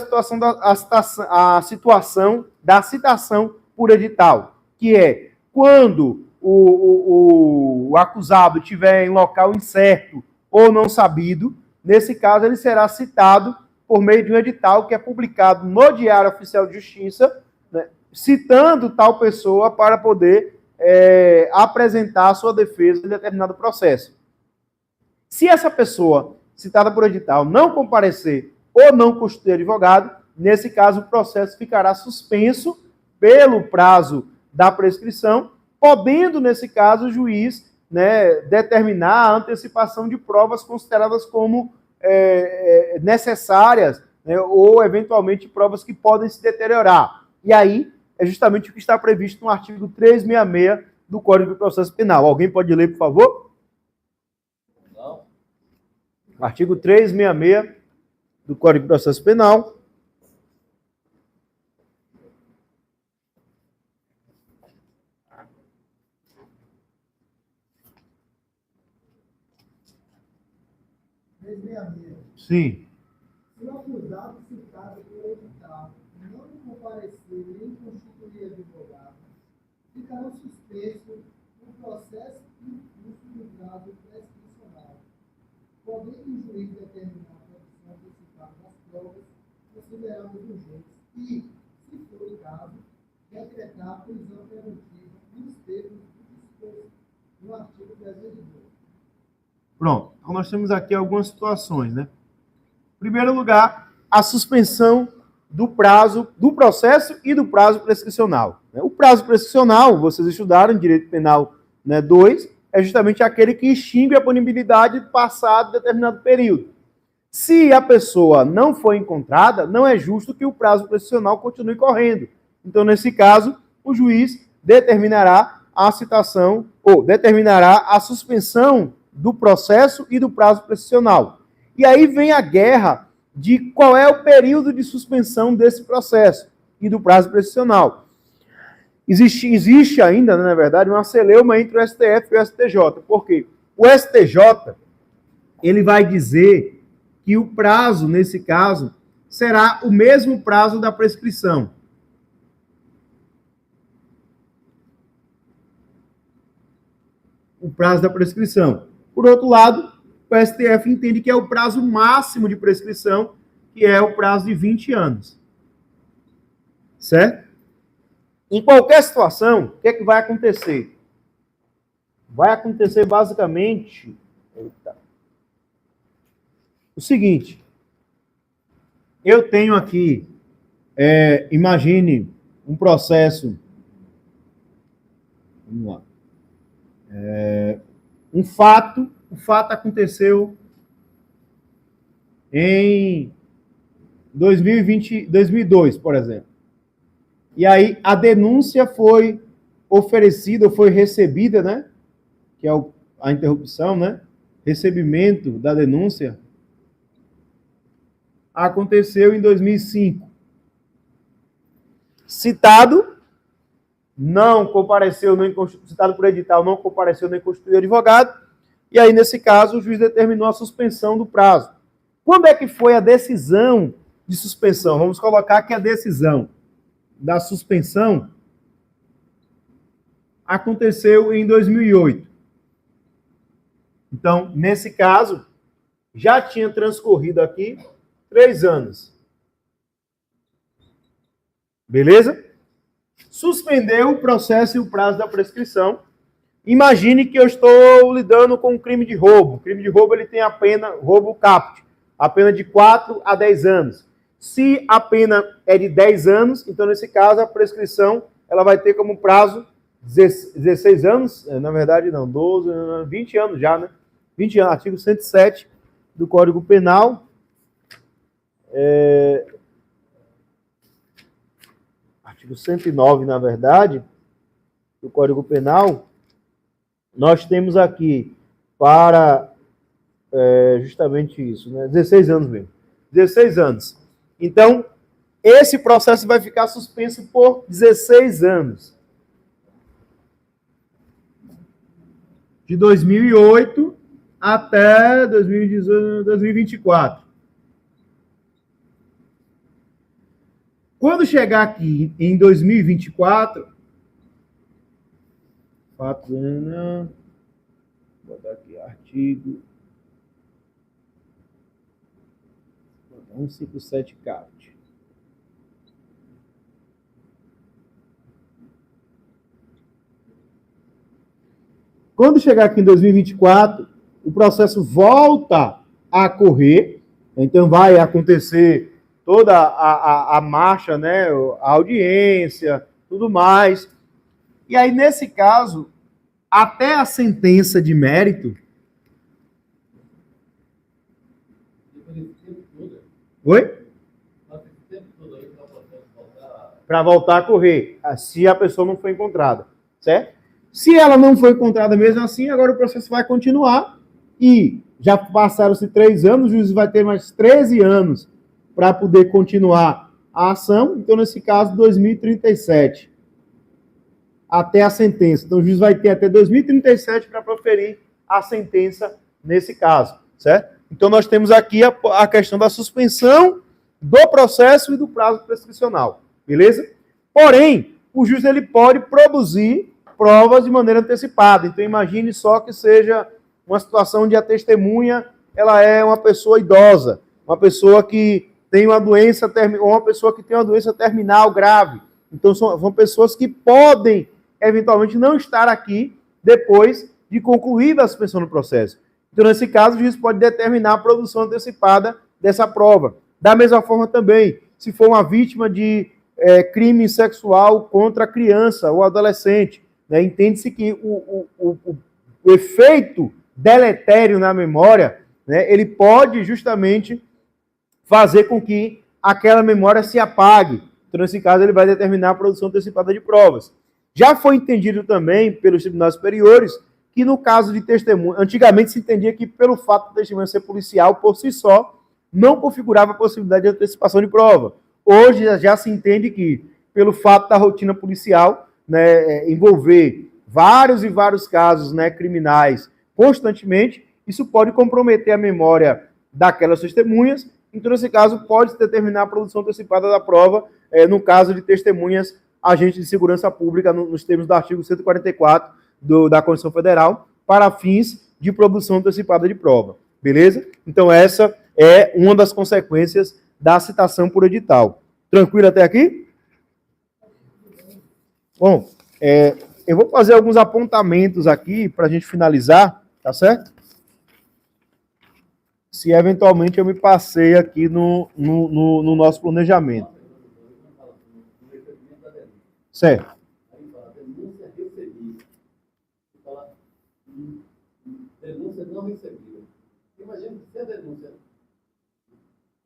situação da citação por edital, que é quando o acusado estiver em local incerto ou não sabido, nesse caso ele será citado por meio de um edital que é publicado no Diário Oficial de Justiça, né, citando tal pessoa para poder apresentar a sua defesa em determinado processo. Se essa pessoa citada por edital não comparecer ou não constituir advogado, nesse caso o processo ficará suspenso pelo prazo da prescrição, podendo, nesse caso, o juiz, né, determinar a antecipação de provas consideradas como necessárias, né, ou, eventualmente, provas que podem se deteriorar. E aí, é justamente o que está previsto no artigo 366 do Código de Processo Penal. Alguém pode ler, por favor? Não. Artigo 366 do Código de Processo Penal. Sim. Se o acusado citado por edital não comparecer nem constituir advogado, ficará suspenso o processo e o curso do prazo prescricional, podendo o juiz determinar a produção antecipada das provas consideradas urgentes e, se for o caso, decretar a prisão preventiva nos termos do disposto no artigo 302. Pronto. Então, nós temos aqui algumas situações, né? Em primeiro lugar, a suspensão do prazo do processo e do prazo prescricional. O prazo prescricional, vocês estudaram em Direito Penal, né, 2, é justamente aquele que extingue a punibilidade passado determinado período. Se a pessoa não foi encontrada, não é justo que o prazo prescricional continue correndo. Então, nesse caso, o juiz determinará a citação ou determinará a suspensão do processo e do prazo prescricional. E aí vem a guerra de qual é o período de suspensão desse processo e do prazo prescricional. Existe ainda, na verdade, uma celeuma entre o STF e o STJ. Por quê? O STJ, ele vai dizer que o prazo, nesse caso, será o mesmo prazo da prescrição. O prazo da prescrição. Por outro lado, o STF entende que é o prazo máximo de prescrição, que é o prazo de 20 anos. Certo? Em qualquer situação, o que é que vai acontecer? Vai acontecer basicamente o seguinte. Eu tenho aqui, imagine um processo, vamos lá, o fato aconteceu em 2002, por exemplo. E aí a denúncia foi oferecida, foi recebida, né? Que é a interrupção, né? Recebimento da denúncia aconteceu em 2005. Citado, não compareceu, citado por edital, não compareceu nem constituiu advogado, e aí, nesse caso, o juiz determinou a suspensão do prazo. Quando é que foi a decisão de suspensão? Vamos colocar que a decisão da suspensão aconteceu em 2008. Então, nesse caso, já tinha transcorrido aqui 3 anos. Beleza? Suspendeu o processo e o prazo da prescrição. Imagine que eu estou lidando com um crime de roubo. O crime de roubo, ele tem a pena, roubo caput, a pena de 4 a 10 anos. Se a pena é de 10 anos, então, nesse caso, a prescrição ela vai ter como prazo 16 anos, na verdade, não, 12, 20 anos já, né? 20 anos, artigo 107 do Código Penal. Artigo 109, na verdade, do Código Penal, nós temos aqui para justamente isso, né? 16 anos mesmo. 16 anos. Então, esse processo vai ficar suspenso por 16 anos. De 2008 até 2018, 2024. Quando chegar aqui em 2024, vou botar aqui artigo 157 caput. Quando chegar aqui em 2024, o processo volta a correr, então vai acontecer toda a marcha, né, a audiência, tudo mais. E aí, nesse caso, até a sentença de mérito... Oi? Para voltar a correr, se a pessoa não foi encontrada, certo? Se ela não foi encontrada mesmo assim, agora o processo vai continuar e já passaram-se 3 anos, o juiz vai ter mais 13 anos para poder continuar a ação. Então, nesse caso, 2037, até a sentença. Então, o juiz vai ter até 2037 para proferir a sentença nesse caso, certo? Então, nós temos aqui a questão da suspensão do processo e do prazo prescricional, beleza? Porém, o juiz ele pode produzir provas de maneira antecipada. Então, imagine só que seja uma situação onde a testemunha ela é uma pessoa idosa, uma pessoa que tem uma doença, ou uma pessoa que tem uma doença terminal grave. Então, são pessoas que podem, eventualmente, não estar aqui depois de concluída a suspensão do processo. Então, nesse caso, o juiz pode determinar a produção antecipada dessa prova. Da mesma forma também, se for uma vítima de crime sexual contra a criança ou adolescente, né, entende-se que o efeito deletério na memória, né, ele pode justamente fazer com que aquela memória se apague. Então, nesse caso, ele vai determinar a produção antecipada de provas. Já foi entendido também pelos tribunais superiores que no caso de testemunha, antigamente se entendia que pelo fato do testemunha ser policial por si só, não configurava a possibilidade de antecipação de prova. Hoje já se entende que, pelo fato da rotina policial, né, envolver vários e vários casos, né, criminais, constantemente, isso pode comprometer a memória daquelas testemunhas. Então, nesse caso, pode determinar a produção antecipada da prova, no caso de testemunhas, agentes de segurança pública, nos termos do artigo 144 da Constituição Federal, para fins de produção antecipada de prova. Beleza? Então, essa é uma das consequências da citação por edital. Tranquilo até aqui? Bom, eu vou fazer alguns apontamentos aqui para a gente finalizar, tá certo? Se eventualmente eu me passei aqui no nosso planejamento. Certo. Aí fala denúncia recebida. Fala denúncia não recebida. Imagina que se a denúncia...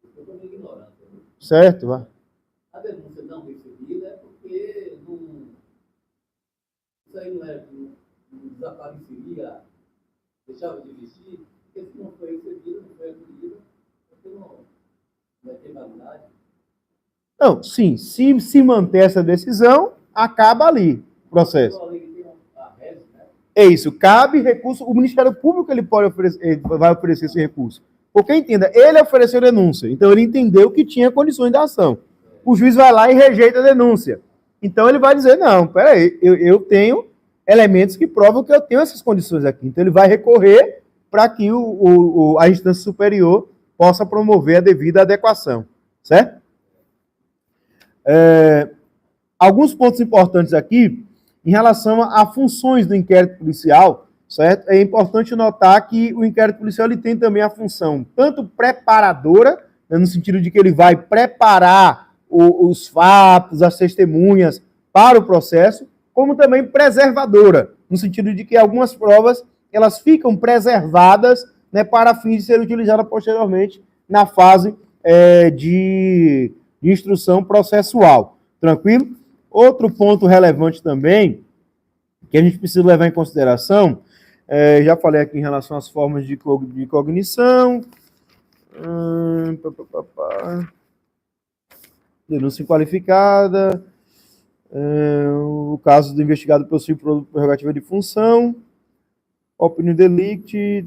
Eu estou meio ignorante. Né? Certo, vai. A denúncia não recebida é porque isso aí não desapareceria, deixava de existir, porque se não foi recebida, não foi acolhida, porque não vai ter validade. Não, sim, se manter essa decisão, acaba ali o processo. É isso, cabe recurso, o Ministério Público ele vai oferecer esse recurso. Porque, entenda, ele ofereceu denúncia, então ele entendeu que tinha condições de ação. O juiz vai lá e rejeita a denúncia. Então ele vai dizer, não, peraí, eu tenho elementos que provam que eu tenho essas condições aqui. Então ele vai recorrer para que a instância superior possa promover a devida adequação. Certo? Alguns pontos importantes aqui, em relação a funções do inquérito policial, certo? É importante notar que o inquérito policial ele tem também a função tanto preparadora, né, no sentido de que ele vai preparar os fatos, as testemunhas para o processo, como também preservadora, no sentido de que algumas provas elas ficam preservadas, né, para fins de serem utilizadas posteriormente na fase de instrução processual. Tranquilo? Outro ponto relevante também, que a gente precisa levar em consideração, já falei aqui em relação às formas de cognição, denúncia inqualificada, o caso do investigado possui prerrogativa de função, opinião delicti,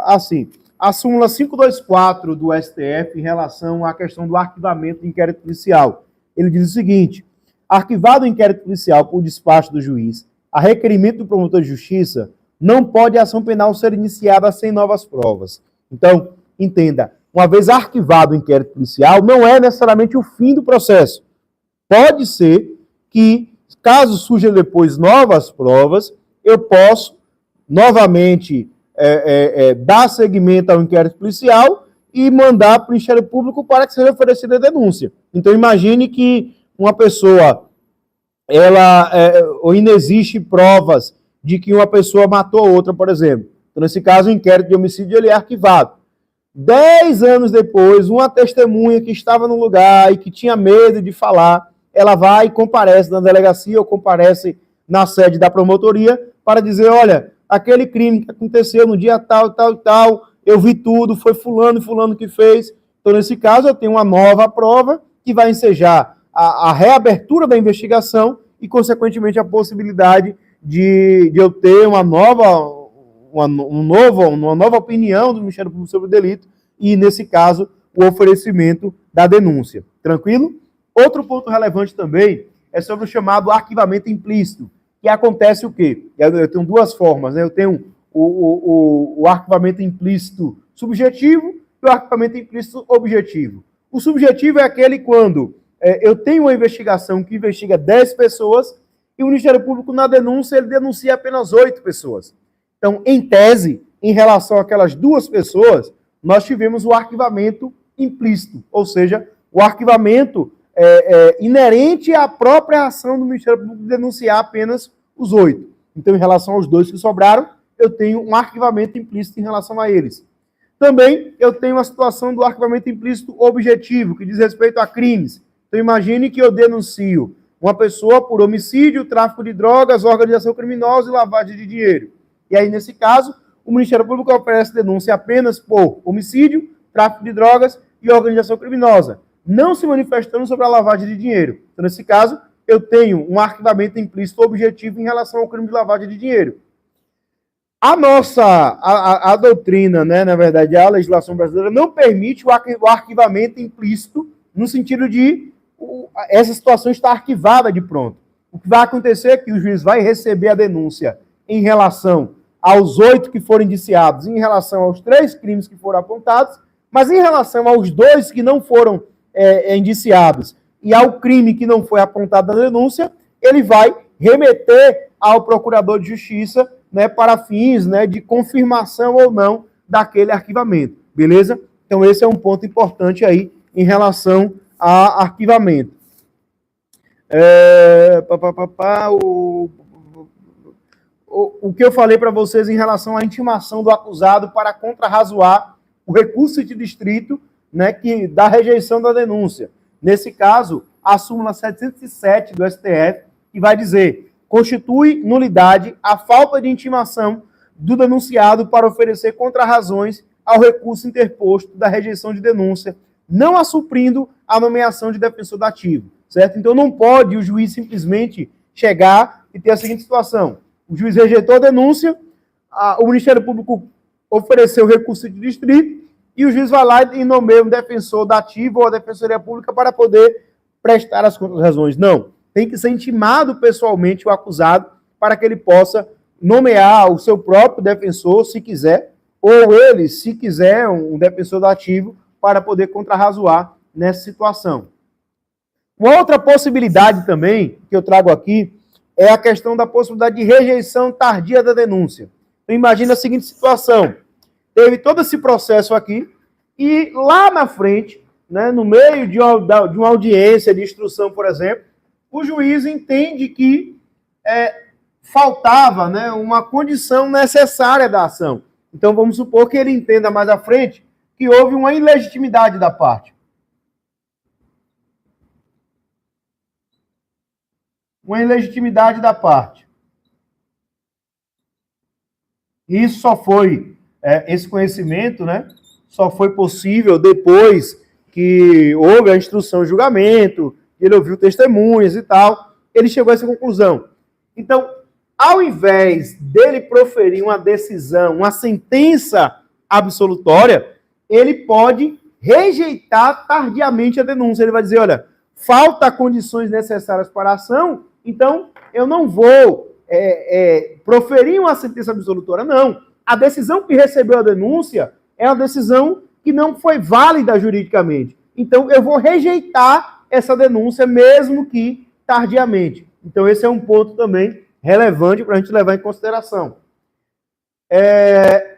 assim, a súmula 524 do STF em relação à questão do arquivamento do inquérito policial. Ele diz o seguinte: arquivado o inquérito policial por despacho do juiz, a requerimento do promotor de justiça, não pode a ação penal ser iniciada sem novas provas. Então, entenda, uma vez arquivado o inquérito policial, não é necessariamente o fim do processo. Pode ser que, caso surjam depois novas provas, eu posso novamente dar seguimento ao inquérito policial e mandar para o Ministério Público para que seja oferecida a denúncia. Então, imagine que uma pessoa, ou inexiste provas de que uma pessoa matou outra, por exemplo. Então, nesse caso, o inquérito de homicídio ele é arquivado. 10 anos depois, uma testemunha que estava no lugar e que tinha medo de falar, ela vai e comparece na delegacia ou comparece na sede da promotoria para dizer, olha, aquele crime que aconteceu no dia tal, tal e tal, eu vi tudo, foi fulano e fulano que fez. Então, nesse caso, eu tenho uma nova prova que vai ensejar a reabertura da investigação e, consequentemente, a possibilidade de eu ter uma nova opinião do Ministério Público sobre o delito e, nesse caso, o oferecimento da denúncia. Tranquilo? Outro ponto relevante também é sobre o chamado arquivamento implícito, que acontece o quê? Eu tenho duas formas, né? Eu tenho o arquivamento implícito subjetivo e o arquivamento implícito objetivo. O subjetivo é aquele quando eu tenho uma investigação que investiga 10 pessoas e o Ministério Público, na denúncia, ele denuncia apenas 8 pessoas. Então, em tese, em relação àquelas 2 pessoas, nós tivemos o arquivamento implícito, ou seja, o arquivamento inerente à própria ação do Ministério Público de denunciar apenas os 8. Então, em relação aos 2 que sobraram, eu tenho um arquivamento implícito em relação a eles. Também eu tenho a situação do arquivamento implícito objetivo, que diz respeito a crimes. Então, imagine que eu denuncio uma pessoa por homicídio, tráfico de drogas, organização criminosa e lavagem de dinheiro. E aí, nesse caso, o Ministério Público oferece denúncia apenas por homicídio, tráfico de drogas e organização criminosa, não se manifestando sobre a lavagem de dinheiro. Então, nesse caso, eu tenho um arquivamento implícito objetivo em relação ao crime de lavagem de dinheiro. A doutrina, né, na verdade, a legislação brasileira não permite o arquivamento implícito no sentido de essa situação estar arquivada de pronto. O que vai acontecer é que o juiz vai receber a denúncia em relação aos 8 que foram indiciados, em relação aos 3 crimes que foram apontados, mas em relação aos 2 que não foram indiciados e ao crime que não foi apontado na denúncia, ele vai remeter ao procurador de justiça, né, para fins, né, de confirmação ou não daquele arquivamento, beleza? Então esse é um ponto importante aí em relação a arquivamento. O que eu falei para vocês em relação à intimação do acusado para contrarrazoar o recurso de distrito, né, da rejeição da denúncia. Nesse caso, a súmula 707 do STF, que vai dizer: constitui nulidade a falta de intimação do denunciado para oferecer contrarrazões ao recurso interposto da rejeição de denúncia, não a suprindo a nomeação de defensor dativo, certo? Então não pode o juiz simplesmente chegar e ter a seguinte situação: o juiz rejeitou a denúncia, o Ministério Público ofereceu o recurso de distrito e o juiz vai lá e nomeia um defensor dativo ou a Defensoria Pública para poder prestar as contrarrazões. Não. Tem que ser intimado pessoalmente o acusado para que ele possa nomear o seu próprio defensor, se quiser, ou ele, se quiser, um defensor dativo, para poder contrarrazoar nessa situação. Uma outra possibilidade também, que eu trago aqui, é a questão da possibilidade de rejeição tardia da denúncia. Então, imagina a seguinte situação: teve todo esse processo aqui, e lá na frente, né, no meio de uma audiência de instrução, por exemplo, o juiz entende que faltava, né, uma condição necessária da ação. Então, vamos supor que ele entenda mais à frente que houve uma ilegitimidade da parte. Uma ilegitimidade da parte. Isso só foi, esse conhecimento, né, só foi possível depois que houve a instrução e julgamento, ele ouviu testemunhas e tal, ele chegou a essa conclusão. Então, ao invés dele proferir uma decisão, uma sentença absolutória, ele pode rejeitar tardiamente a denúncia. Ele vai dizer: olha, falta condições necessárias para a ação, então eu não vou proferir uma sentença absolutória, não. A decisão que recebeu a denúncia é uma decisão que não foi válida juridicamente. Então, eu vou rejeitar essa denúncia, mesmo que tardiamente. Então, esse é um ponto também relevante para a gente levar em consideração.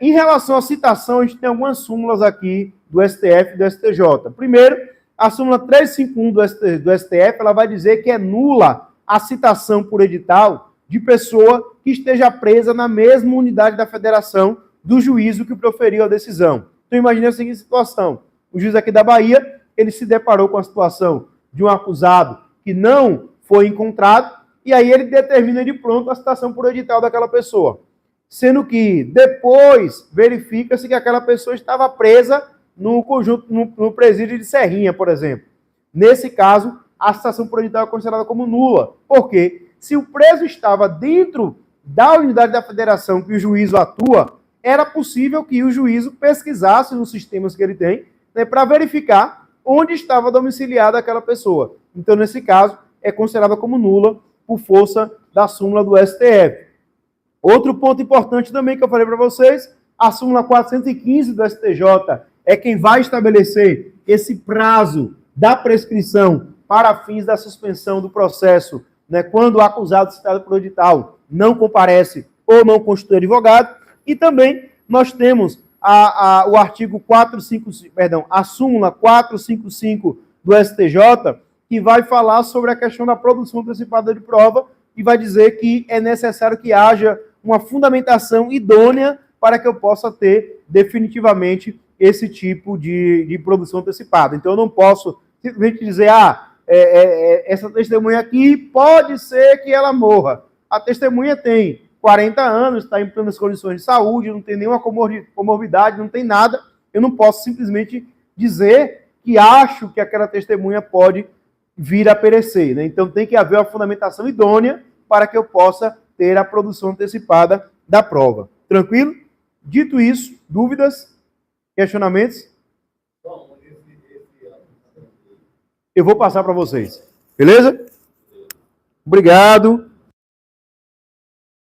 Em relação à citação, a gente tem algumas súmulas aqui do STF e do STJ. Primeiro, a súmula 351 do STF, ela vai dizer que é nula a citação por edital de pessoa que esteja presa na mesma unidade da federação do juízo que proferiu a decisão. Então, imagine a seguinte situação: o juiz aqui da Bahia, ele se deparou com a situação de um acusado que não foi encontrado, e aí ele determina de pronto a citação por edital daquela pessoa. Sendo que depois verifica-se que aquela pessoa estava presa no conjunto, no presídio de Serrinha, por exemplo. Nesse caso, a citação por edital é considerada como nula. Por quê? Se o preso estava dentro da unidade da federação que o juízo atua, era possível que o juízo pesquisasse nos sistemas que ele tem, né, para verificar onde estava domiciliada aquela pessoa. Então, nesse caso, é considerada como nula por força da súmula do STF. Outro ponto importante também que eu falei para vocês, a súmula 415 do STJ é quem vai estabelecer esse prazo da prescrição para fins da suspensão do processo, né, quando o acusado citado por edital não comparece ou não constitui advogado. E também nós temos o artigo 455, a súmula 455 do STJ, que vai falar sobre a questão da produção antecipada de prova e vai dizer que é necessário que haja uma fundamentação idônea para que eu possa ter definitivamente esse tipo de produção antecipada. Então, eu não posso simplesmente dizer, essa testemunha aqui pode ser que ela morra. A testemunha tem 40 anos, está em plenas condições de saúde, não tem nenhuma comorbidade, não tem nada. Eu não posso simplesmente dizer que acho que aquela testemunha pode vir a perecer, né? Então tem que haver uma fundamentação idônea para que eu possa ter a produção antecipada da prova. Tranquilo? Dito isso, dúvidas, questionamentos? Bom, Eu vou passar para vocês. Beleza? Obrigado.